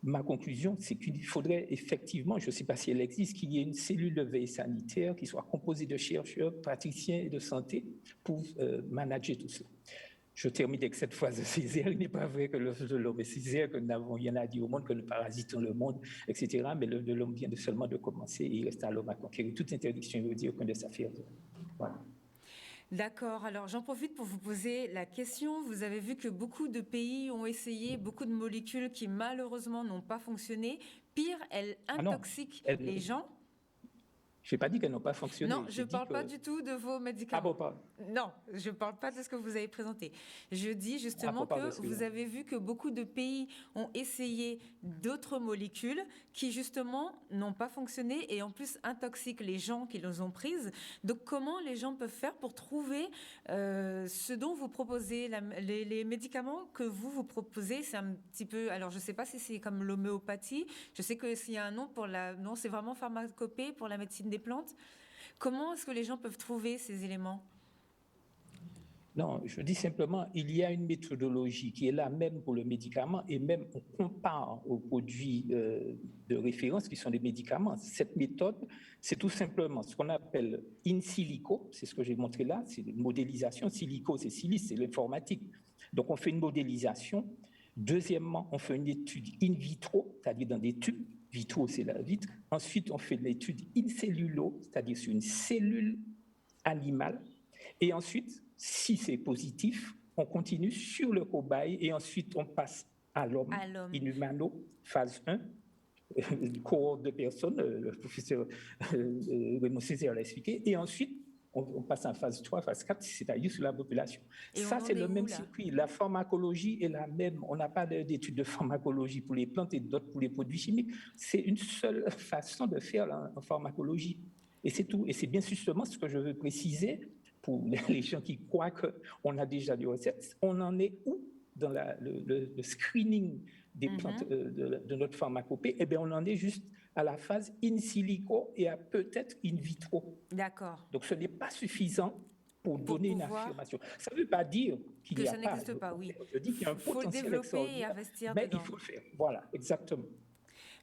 Ma conclusion, c'est qu'il faudrait effectivement, je ne sais pas si elle existe, qu'il y ait une cellule de veille sanitaire qui soit composée de chercheurs, praticiens et de santé pour manager tout cela. Je termine avec cette phrase de Césaire. Il n'est pas vrai que l'œuf de l'homme est Césaire, que nous n'avons rien à dire au monde, que nous parasitons le monde, etc. Mais l'œuf de l'homme vient seulement de commencer et il reste à l'homme à conquérir. Toute interdiction veut dire qu'on ne s'affaire. Voilà. D'accord, alors j'en profite pour vous poser la question. Vous avez vu que beaucoup de pays ont essayé, beaucoup de molécules qui malheureusement n'ont pas fonctionné. Pire, elles intoxiquent les gens. Je n'ai pas dit qu'elles n'ont pas fonctionné. Non, je ne parle pas du tout de vos médicaments. Ah bon, pas. Non, je ne parle pas de ce que vous avez présenté. Je dis justement que vous avez vu que beaucoup de pays ont essayé d'autres molécules qui justement n'ont pas fonctionné et en plus intoxiquent les gens qui les ont prises. Donc comment les gens peuvent faire pour trouver ce dont vous proposez, les médicaments que vous proposez? C'est un petit peu, alors je ne sais pas si c'est comme l'homéopathie, je sais que s'il y a un nom pour non, c'est vraiment pharmacopée pour la médecine des plantes. Comment est-ce que les gens peuvent trouver ces éléments? Non, je dis simplement, il y a une méthodologie qui est la même pour le médicament et même on compare aux produits de référence qui sont des médicaments. Cette méthode, c'est tout simplement ce qu'on appelle in silico, c'est ce que j'ai montré là, c'est une modélisation. Silico, c'est silice, c'est l'informatique. Donc on fait une modélisation. Deuxièmement, on fait une étude in vitro, c'est-à-dire dans des tubes. Vitro, c'est la vitre. Ensuite, on fait l'étude in cellulo, c'est-à-dire sur une cellule animale. Et ensuite, si c'est positif, on continue sur le cobaye et ensuite on passe à l'homme, in humano, phase 1. Une cohorte de personnes, le professeur Raymond Césaire l'a expliqué. Et ensuite, on passe en phase 3, phase 4, c'est-à-dire sur la population. Et ça, c'est le même circuit. La pharmacologie est la même. On n'a pas d'études de pharmacologie pour les plantes et d'autres pour les produits chimiques. C'est une seule façon de faire en pharmacologie. Et c'est tout. Et c'est bien justement ce que je veux préciser pour les gens qui croient qu'on a déjà des recettes. On en est où dans le screening des plantes de notre pharmacopée? Eh bien, on en est juste à la phase in silico et à peut-être in vitro. D'accord. Donc, ce n'est pas suffisant pour donner une affirmation. Ça ne veut pas dire qu'il n'y a pas... Que ça n'existe pas, oui. Je dis qu'il y a un potentiel extraordinaire, et investir mais dedans. il faut le faire. Voilà, exactement.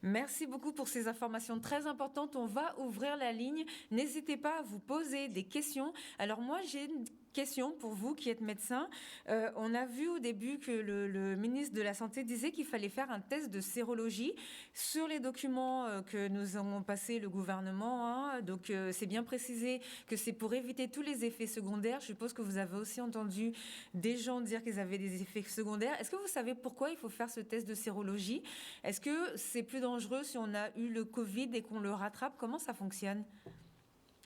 Merci beaucoup pour ces informations très importantes. On va ouvrir la ligne. N'hésitez pas à vous poser des questions. Alors moi, j'ai une question pour vous qui êtes médecin. On a vu au début que le ministre de la Santé disait qu'il fallait faire un test de sérologie sur les documents que nous avons passés le gouvernement. Donc c'est bien précisé que c'est pour éviter tous les effets secondaires. Je suppose que vous avez aussi entendu des gens dire qu'ils avaient des effets secondaires. Est-ce que vous savez pourquoi il faut faire ce test de sérologie? Est-ce que c'est plus dangereux si on a eu le Covid et qu'on le rattrape? Comment ça fonctionne?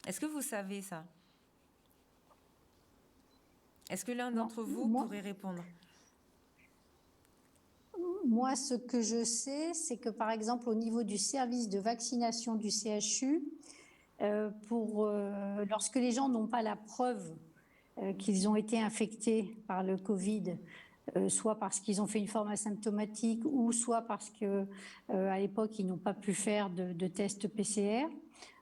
Est-ce que vous savez ça? Est-ce que l'un d'entre vous pourrait répondre? Moi, ce que je sais, c'est que par exemple, au niveau du service de vaccination du CHU, lorsque les gens n'ont pas la preuve qu'ils ont été infectés par le Covid, soit parce qu'ils ont fait une forme asymptomatique ou soit parce qu'à l'époque, ils n'ont pas pu faire de test PCR,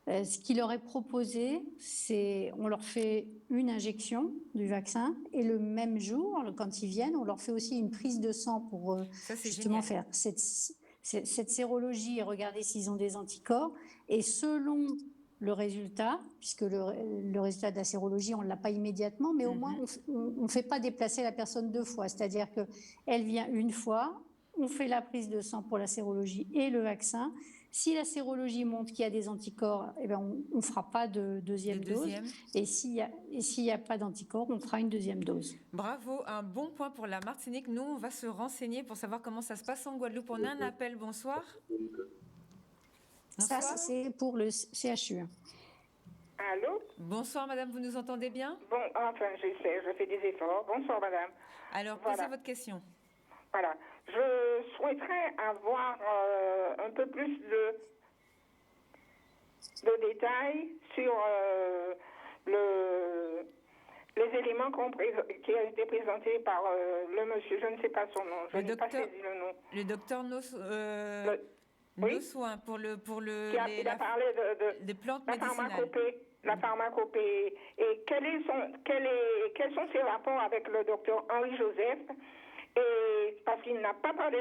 ce qui leur est proposé, c'est on leur fait une injection du vaccin et le même jour, quand ils viennent, on leur fait aussi une prise de sang pour justement faire cette sérologie et regarder s'ils ont des anticorps. Et selon le résultat, puisque le résultat de la sérologie, on ne l'a pas immédiatement, mais au moins on ne fait pas déplacer la personne 2 fois. C'est-à-dire qu'elle vient une fois, on fait la prise de sang pour la sérologie et le vaccin. Si la sérologie montre qu'il y a des anticorps, eh bien on ne fera pas de deuxième dose. Et s'il n'y a pas d'anticorps, on fera une deuxième dose. Bravo, un bon point pour la Martinique. Nous, on va se renseigner pour savoir comment ça se passe en Guadeloupe. On a un appel, bonsoir. Ça, c'est pour le CHU. Allô? Bonsoir, madame, vous nous entendez bien? Bon, enfin, j'essaie, je fais des efforts. Bonsoir, madame. Alors, posez votre question. Voilà. Je souhaiterais avoir un peu plus de détails sur les éléments qui ont été présentés par le monsieur, je ne sais pas son nom, je n'ai pas saisi le nom. Le docteur Nossoin, il a parlé des plantes médicinales. La pharmacopée. Et quels sont ses rapports avec le docteur Henri Joseph? Et parce qu'il n'a pas parlé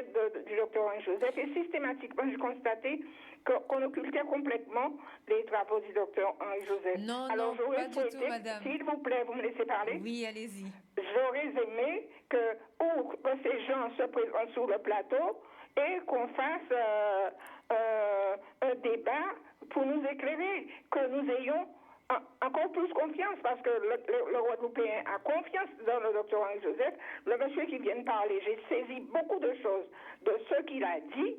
du docteur Henri Joseph, et systématiquement, j'ai constaté qu'on occultait complètement les travaux du docteur Henri Joseph. Non, alors, non, pas du tout, madame. S'il vous plaît, vous me laissez parler? Oui, allez-y. j'aurais aimé que ces gens se présentent sur le plateau et qu'on fasse un débat pour nous éclairer, que nous ayons encore plus confiance, parce que le Guadeloupéen a confiance dans le docteur Henri Joseph. Le monsieur qui vient de parler, j'ai saisi beaucoup de choses de ce qu'il a dit,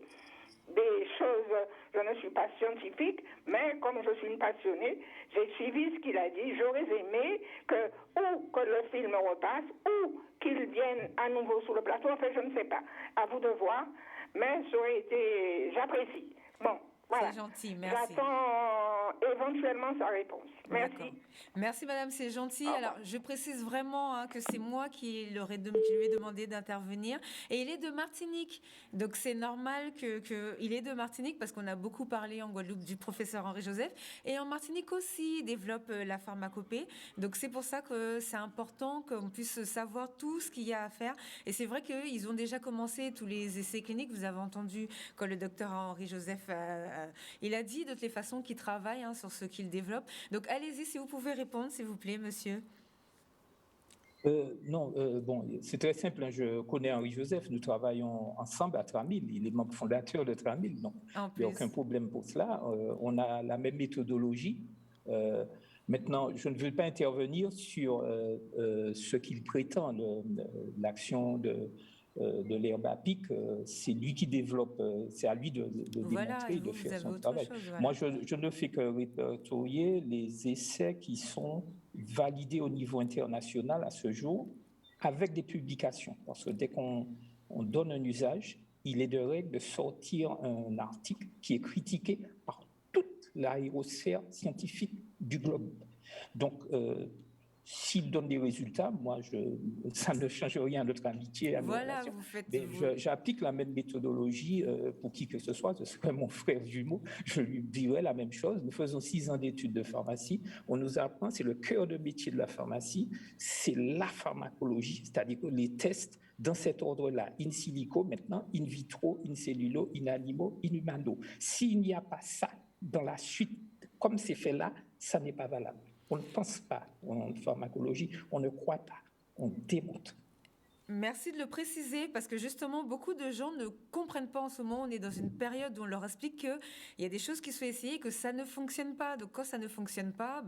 des choses, je ne suis pas scientifique, mais comme je suis une passionnée, j'ai suivi ce qu'il a dit. J'aurais aimé que le film repasse, ou qu'il vienne à nouveau sur le plateau, enfin je ne sais pas, à vous de voir, mais ça aurait été, j'apprécie. Bon. Voilà. C'est gentil, merci. J'attends éventuellement sa réponse. Merci. Merci, madame, c'est gentil. Alors, je précise vraiment que c'est moi qui lui ai demandé d'intervenir. Et il est de Martinique. Donc, c'est normal qu'il est de Martinique parce qu'on a beaucoup parlé en Guadeloupe du professeur Henri Joseph. Et en Martinique aussi, il développe la pharmacopée. Donc, c'est pour ça que c'est important qu'on puisse savoir tout ce qu'il y a à faire. Et c'est vrai qu'ils ont déjà commencé tous les essais cliniques. Vous avez entendu quand le docteur Henri Joseph il a dit de toutes les façons qu'il travaille sur ce qu'il développe. Donc, allez-y, si vous pouvez répondre, s'il vous plaît, monsieur. Non, bon, c'est très simple. Je connais Henri Joseph. Nous travaillons ensemble à Tramil. Il est membre fondateur de Tramil. Donc, il n'y a aucun problème pour cela. On a la même méthodologie. Maintenant, je ne veux pas intervenir sur ce qu'il prétend, l'action de l'herbe à pic. C'est lui qui développe, c'est à lui de démontrer, de faire son travail. Moi, je ne fais que répertorier les essais qui sont validés au niveau international à ce jour avec des publications. Parce que dès qu'on donne un usage, il est de règle de sortir un article qui est critiqué par toute l'aérosphère scientifique du globe. Donc, s'il donne des résultats, moi, ça ne change rien à notre amitié. Voilà, j'applique la même méthodologie pour qui que ce soit. Ce serait mon frère jumeau. Je lui dirais la même chose. Nous faisons 6 ans d'études de pharmacie. On nous apprend, c'est le cœur de métier de la pharmacie, c'est la pharmacologie, c'est-à-dire que les tests dans cet ordre-là, in silico maintenant, in vitro, in cellulo, in animo, in humano. S'il n'y a pas ça dans la suite, comme c'est fait là, ça n'est pas valable. On ne pense pas en pharmacologie, on ne croit pas, on démontre. Merci de le préciser parce que justement, beaucoup de gens ne comprennent pas en ce moment. On est dans une période où on leur explique qu'il y a des choses qui sont essayées et que ça ne fonctionne pas. Donc, quand ça ne fonctionne pas,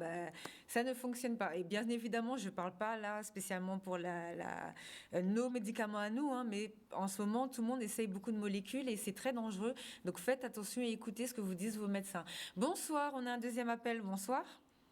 ça ne fonctionne pas. Et bien évidemment, je ne parle pas là spécialement pour nos médicaments à nous, mais en ce moment, tout le monde essaye beaucoup de molécules et c'est très dangereux. Donc, faites attention et écoutez ce que vous disent vos médecins. Bonsoir, on a un deuxième appel. Bonsoir.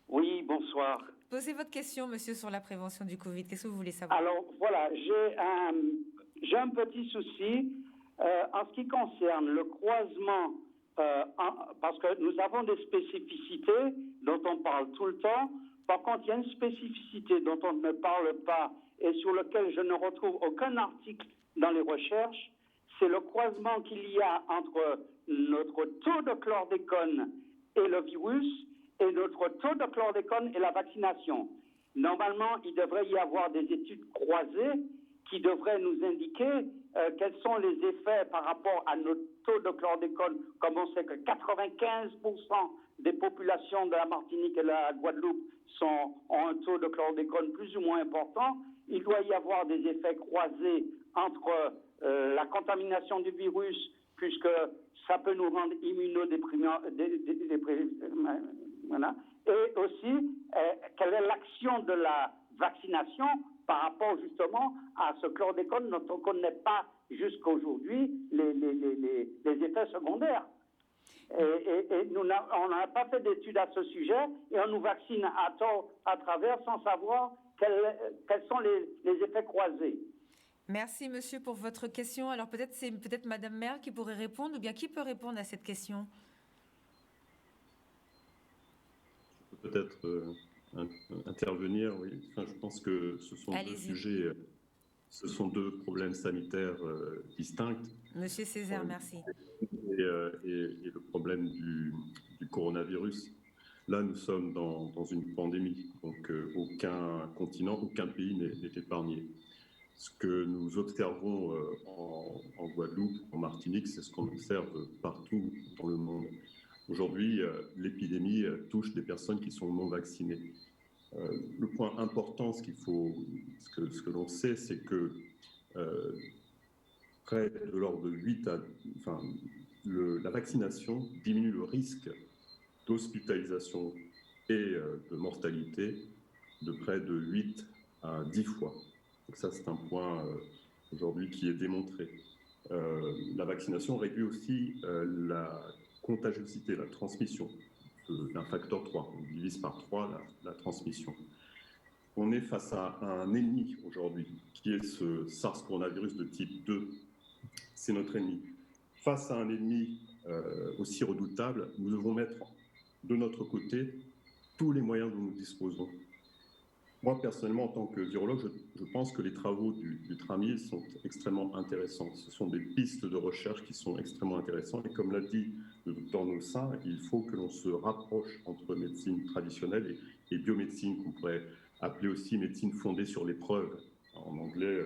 Oui, bonsoir. Posez votre question, monsieur, sur la prévention du Covid. Qu'est-ce que vous voulez savoir? Alors, voilà, j'ai un petit souci en ce qui concerne le croisement, parce que nous avons des spécificités dont on parle tout le temps. Par contre, il y a une spécificité dont on ne parle pas et sur laquelle je ne retrouve aucun article dans les recherches. C'est le croisement qu'il y a entre notre taux de chlordécone et le virus, et notre taux de chlordécone et la vaccination. Normalement, il devrait y avoir des études croisées qui devraient nous indiquer quels sont les effets par rapport à notre taux de chlordécone. Comme on sait que 95% des populations de la Martinique et de la Guadeloupe ont un taux de chlordécone plus ou moins important, il doit y avoir des effets croisés entre la contamination du virus, puisque ça peut nous rendre immunodéprimants, voilà. Et aussi, quelle est l'action de la vaccination par rapport justement à ce chlordécone dont on ne connaît pas jusqu'aujourd'hui les effets secondaires. Et on n'a pas fait d'études à ce sujet et on nous vaccine à tort, à travers, sans savoir quels sont les effets croisés. Merci, monsieur, pour votre question. Alors, c'est Madame Merle qui pourrait répondre, ou bien qui peut répondre à cette question? Peut-être intervenir, oui. Enfin, je pense que ce sont deux sujets, ce sont deux problèmes sanitaires distincts. Monsieur Césaire, merci. Et le problème du coronavirus. Là, nous sommes dans une pandémie, donc aucun continent, aucun pays n'est épargné. Ce que nous observons en Guadeloupe, en Martinique, c'est ce qu'on observe partout dans le monde. Aujourd'hui, l'épidémie touche des personnes qui sont non vaccinées. Le point important, ce que l'on sait, c'est que près de l'ordre de 8 à... Enfin, la vaccination diminue le risque d'hospitalisation et de mortalité de près de 8 à 10 fois. Donc ça, c'est un point aujourd'hui qui est démontré. La vaccination réduit aussi la contagiosité, la transmission d'un facteur 3. On divise par 3 la transmission. On est face à un ennemi aujourd'hui, qui est ce SARS coronavirus de type 2. C'est notre ennemi. Face à un ennemi aussi redoutable, nous devons mettre de notre côté tous les moyens dont nous disposons. Moi, personnellement, en tant que virologue, je pense que les travaux du TRAMIL sont extrêmement intéressants. Ce sont des pistes de recherche qui sont extrêmement intéressantes. Et comme l'a dit le docteur Nossin, il faut que l'on se rapproche entre médecine traditionnelle et biomédecine, qu'on pourrait appeler aussi médecine fondée sur les preuves. En anglais,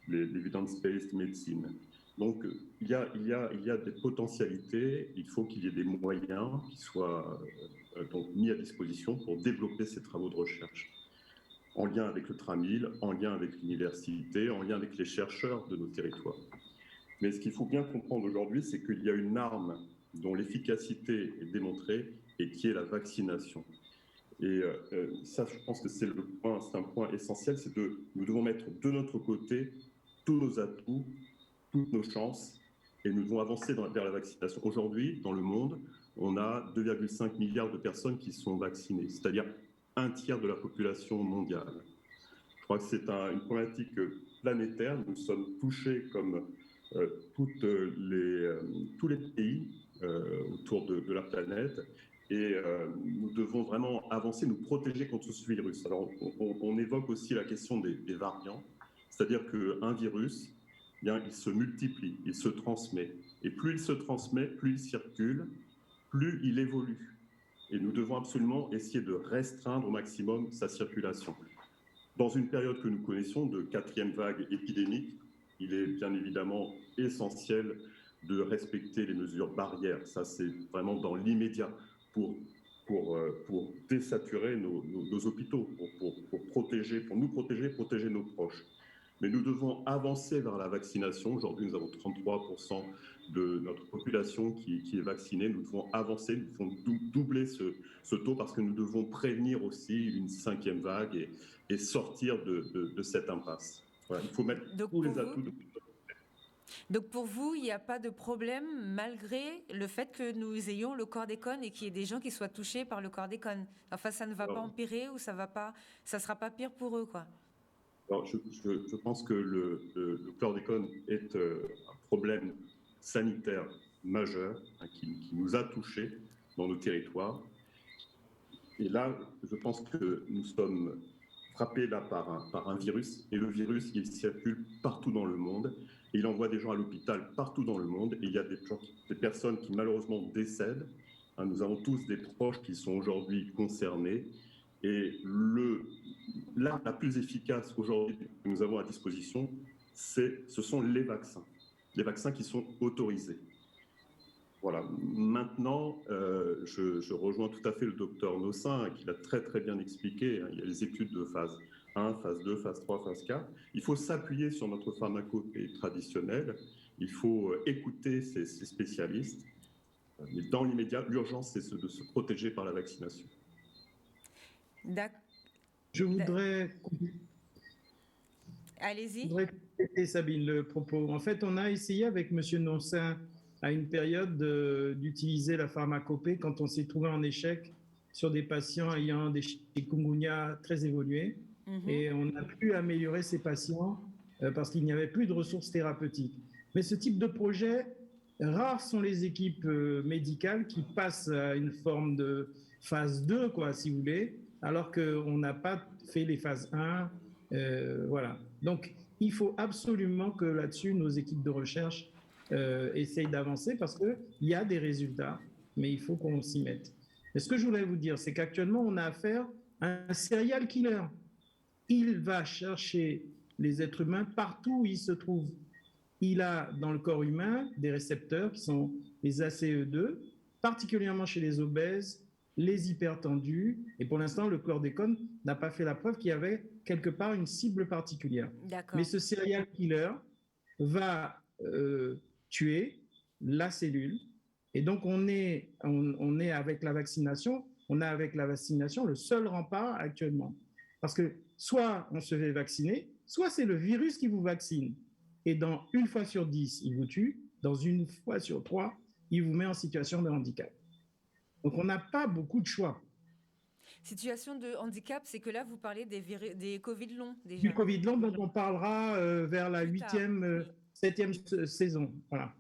l'evidence-based medicine. Donc, il y a des potentialités. Il faut qu'il y ait des moyens qui soient donc mis à disposition pour développer ces travaux de recherche, en lien avec le TRAMIL, en lien avec l'université, en lien avec les chercheurs de nos territoires. Mais ce qu'il faut bien comprendre aujourd'hui, c'est qu'il y a une arme dont l'efficacité est démontrée et qui est la vaccination. Et ça, je pense que c'est un point essentiel, c'est que nous devons mettre de notre côté tous nos atouts, toutes nos chances, et nous devons avancer vers la vaccination. Aujourd'hui, dans le monde, on a 2,5 milliards de personnes qui sont vaccinées, c'est-à-dire un tiers de la population mondiale. Je crois que c'est une problématique planétaire. Nous sommes touchés comme tous les pays autour de la planète, et nous devons vraiment avancer, nous protéger contre ce virus. Alors, on évoque aussi la question des variants, c'est-à-dire qu'un virus, bien, il se multiplie, il se transmet. Et plus il se transmet, plus il circule, plus il évolue. Et nous devons absolument essayer de restreindre au maximum sa circulation. Dans une période que nous connaissons de 4e vague épidémique, il est bien évidemment essentiel de respecter les mesures barrières. Ça, c'est vraiment dans l'immédiat pour désaturer nos hôpitaux, pour nous protéger nos proches. Mais nous devons avancer vers la vaccination. Aujourd'hui, nous avons 33% de notre population qui est vaccinée. Nous devons avancer, nous devons doubler ce taux parce que nous devons prévenir aussi une 5e vague et sortir de cette impasse. Voilà, il faut mettre tous les atouts. Donc pour vous, il n'y a pas de problème malgré le fait que nous ayons le chlordécone et qu'il y ait des gens qui soient touchés par le chlordécone. Enfin, ça ne va pas empirer ou ça sera pas pire pour eux, quoi. Alors, je pense que le chlordécone est un problème sanitaire majeur qui nous a touchés dans nos territoires. Et là, je pense que nous sommes frappés là par un virus. Et le virus, il circule partout dans le monde. Et il envoie des gens à l'hôpital partout dans le monde. Et il y a des personnes qui malheureusement décèdent. Nous avons tous des proches qui sont aujourd'hui concernés. Et l'arme la plus efficace aujourd'hui que nous avons à disposition, ce sont les vaccins qui sont autorisés. Voilà. Maintenant, je rejoins tout à fait le docteur Nossin, qui l'a très très bien expliqué. Il y a les études de phase 1, phase 2, phase 3, phase 4. Il faut s'appuyer sur notre pharmacopée traditionnelle. Il faut écouter ces spécialistes. Mais dans l'immédiat, l'urgence, c'est de se protéger par la vaccination. Je voudrais... Allez-y. Je voudrais compléter, Sabine, le propos. En fait, on a essayé avec M. Nossin à une période d'utiliser la pharmacopée quand on s'est trouvé en échec sur des patients ayant des chikungunya très évolués. Et on a pu améliorer ces patients parce qu'il n'y avait plus de ressources thérapeutiques. Mais ce type de projet, rares sont les équipes médicales qui passent à une forme de phase 2, quoi, si vous voulez, alors qu'on n'a pas fait les phases 1. Voilà. Donc, il faut absolument que là-dessus, nos équipes de recherche essayent d'avancer parce qu'il y a des résultats, mais il faut qu'on s'y mette. Mais ce que je voulais vous dire, c'est qu'actuellement, on a affaire à un serial killer. Il va chercher les êtres humains partout où ils se trouvent. Il a dans le corps humain des récepteurs qui sont les ACE2, particulièrement chez les obèses, les hypertendus. Et pour l'instant, le chlordécone n'a pas fait la preuve qu'il y avait quelque part une cible particulière. D'accord. Mais ce serial killer va tuer la cellule. Et donc, on est avec la vaccination, on a avec la vaccination le seul rempart actuellement. Parce que soit on se fait vacciner, soit c'est le virus qui vous vaccine. Et dans 1 fois sur 10, il vous tue. Dans 1 fois sur 3, il vous met en situation de handicap. Donc, on n'a pas beaucoup de choix. Situation de handicap, c'est que là, vous parlez des Covid longs, déjà. Du Covid long, dont on parlera vers la 8e, 7e saison. Voilà.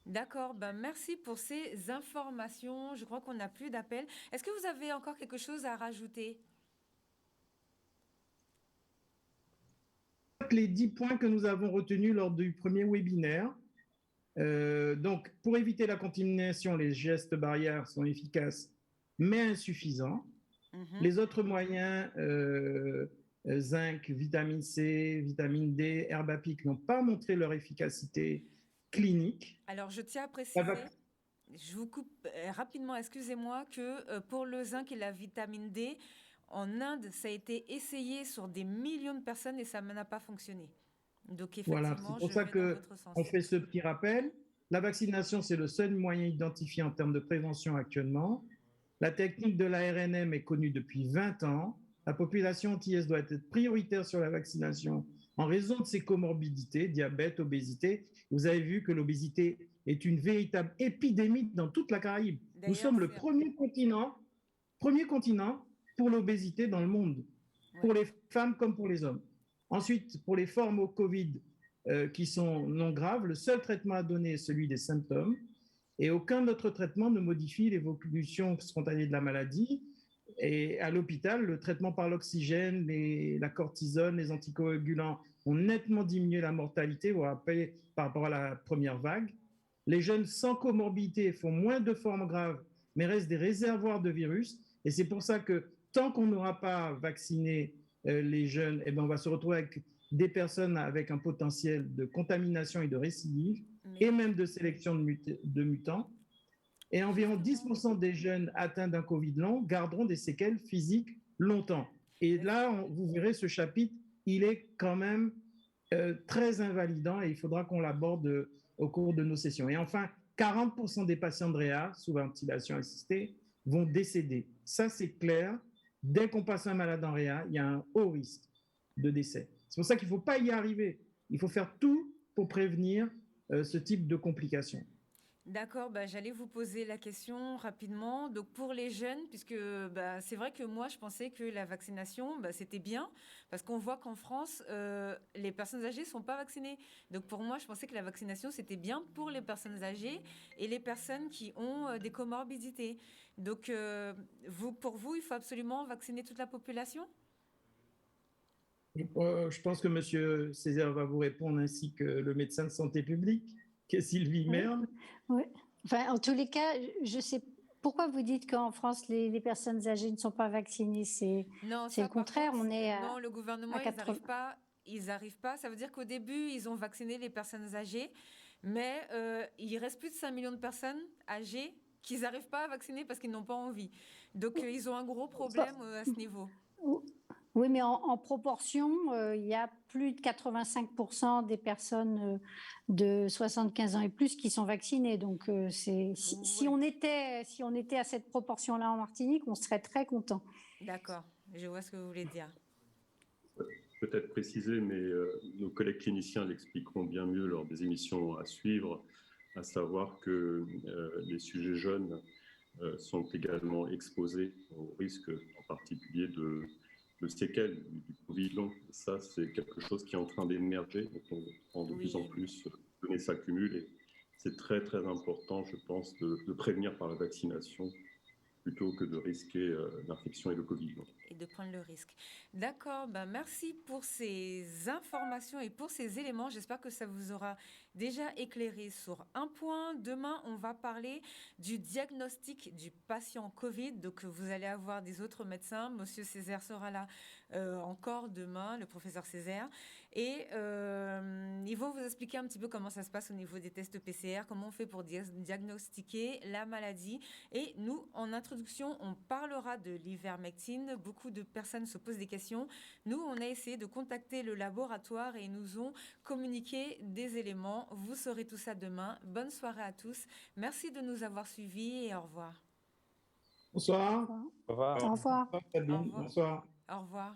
D'accord, ben merci pour ces informations. Je crois qu'on n'a plus d'appels. Est-ce que vous avez encore quelque chose à rajouter? Les 10 points que nous avons retenus lors du premier webinaire. Donc, pour éviter la contamination, les gestes barrières sont efficaces, mais insuffisants. Les autres moyens, zinc, vitamine C, vitamine D, herbe à pic, n'ont pas montré leur efficacité clinique. Alors, je tiens à préciser, je vous coupe rapidement, excusez-moi, que pour le zinc et la vitamine D, en Inde, ça a été essayé sur des millions de personnes et ça n'a pas fonctionné. Donc, effectivement, voilà, c'est pour ça qu'on fait ce petit rappel. La vaccination, c'est le seul moyen identifié en termes de prévention actuellement. La technique de l'ARNM est connue depuis 20 ans. La population antillaise doit être prioritaire sur la vaccination en raison de ses comorbidités, diabète, obésité. Vous avez vu que l'obésité est une véritable épidémie dans toute la Caraïbe. Nous sommes le premier continent pour l'obésité dans le monde, pour les femmes comme pour les hommes. Ensuite, pour les formes au Covid qui sont non graves, le seul traitement à donner est celui des symptômes et aucun autre traitement ne modifie l'évolution spontanée de la maladie. Et à l'hôpital, le traitement par l'oxygène, la cortisone, les anticoagulants ont nettement diminué la mortalité par rapport à la première vague. Les jeunes sans comorbidité font moins de formes graves, mais restent des réservoirs de virus. Et c'est pour ça que tant qu'on n'aura pas vacciné les jeunes, eh ben on va se retrouver avec des personnes avec un potentiel de contamination et de récidive, et même de sélection de mutants. Et environ 10% des jeunes atteints d'un Covid long garderont des séquelles physiques longtemps. Et là, vous verrez ce chapitre, il est quand même très invalidant et il faudra qu'on l'aborde au cours de nos sessions. Et enfin, 40% des patients de réa sous ventilation assistée vont décéder. Ça, c'est clair. Dès qu'on passe un malade en réa, il y a un haut risque de décès. C'est pour ça qu'il ne faut pas y arriver. Il faut faire tout pour prévenir ce type de complications. D'accord, j'allais vous poser la question rapidement. Donc pour les jeunes, puisque c'est vrai que moi je pensais que la vaccination c'était bien, parce qu'on voit qu'en France les personnes âgées sont pas vaccinées. Donc pour moi je pensais que la vaccination c'était bien pour les personnes âgées et les personnes qui ont des comorbidités. Donc pour vous il faut absolument vacciner toute la population? Je pense que M. Césaire va vous répondre ainsi que le médecin de santé publique, qui est Sylvie Merle. Oui. Enfin, en tous les cas, je sais pourquoi vous dites qu'en France, les personnes âgées ne sont pas vaccinées. C'est le contraire. Non, le gouvernement, ils n'arrivent pas. Ça veut dire qu'au début, ils ont vacciné les personnes âgées, mais il reste plus de 5 millions de personnes âgées qu'ils n'arrivent pas à vacciner parce qu'ils n'ont pas envie. Donc, ils ont un gros problème à ce niveau. Oui, mais en proportion, il y a plus de 85% des personnes de 75 ans et plus qui sont vaccinées. Donc, si on était à cette proportion-là en Martinique, on serait très content. D'accord, je vois ce que vous voulez dire. Peut-être préciser, mais nos collègues cliniciens l'expliqueront bien mieux lors des émissions à suivre, à savoir que les sujets jeunes sont également exposés au risque, en particulier de séquelles du Covid long. Ça, c'est quelque chose qui est en train d'émerger. Donc, on prend de plus en plus, les données s'accumulent et c'est très, très important, je pense, de prévenir par la vaccination plutôt que de risquer l'infection et le Covid long. Et de prendre le risque. D'accord, merci pour ces informations et pour ces éléments. J'espère que ça vous aura déjà éclairé sur un point. Demain, on va parler du diagnostic du patient Covid. Donc, vous allez avoir des autres médecins. Monsieur Césaire sera là encore demain, le professeur Césaire. Et ils vont vous expliquer un petit peu comment ça se passe au niveau des tests PCR, comment on fait pour diagnostiquer la maladie. Et nous, en introduction, on parlera de l'ivermectine. Beaucoup de personnes se posent des questions. Nous, on a essayé de contacter le laboratoire et ils nous ont communiqué des éléments. Vous saurez tout ça demain. Bonne soirée à tous. Merci de nous avoir suivis et au revoir. Bonsoir. Au revoir. Bonsoir. Au revoir. Bonsoir. Au revoir.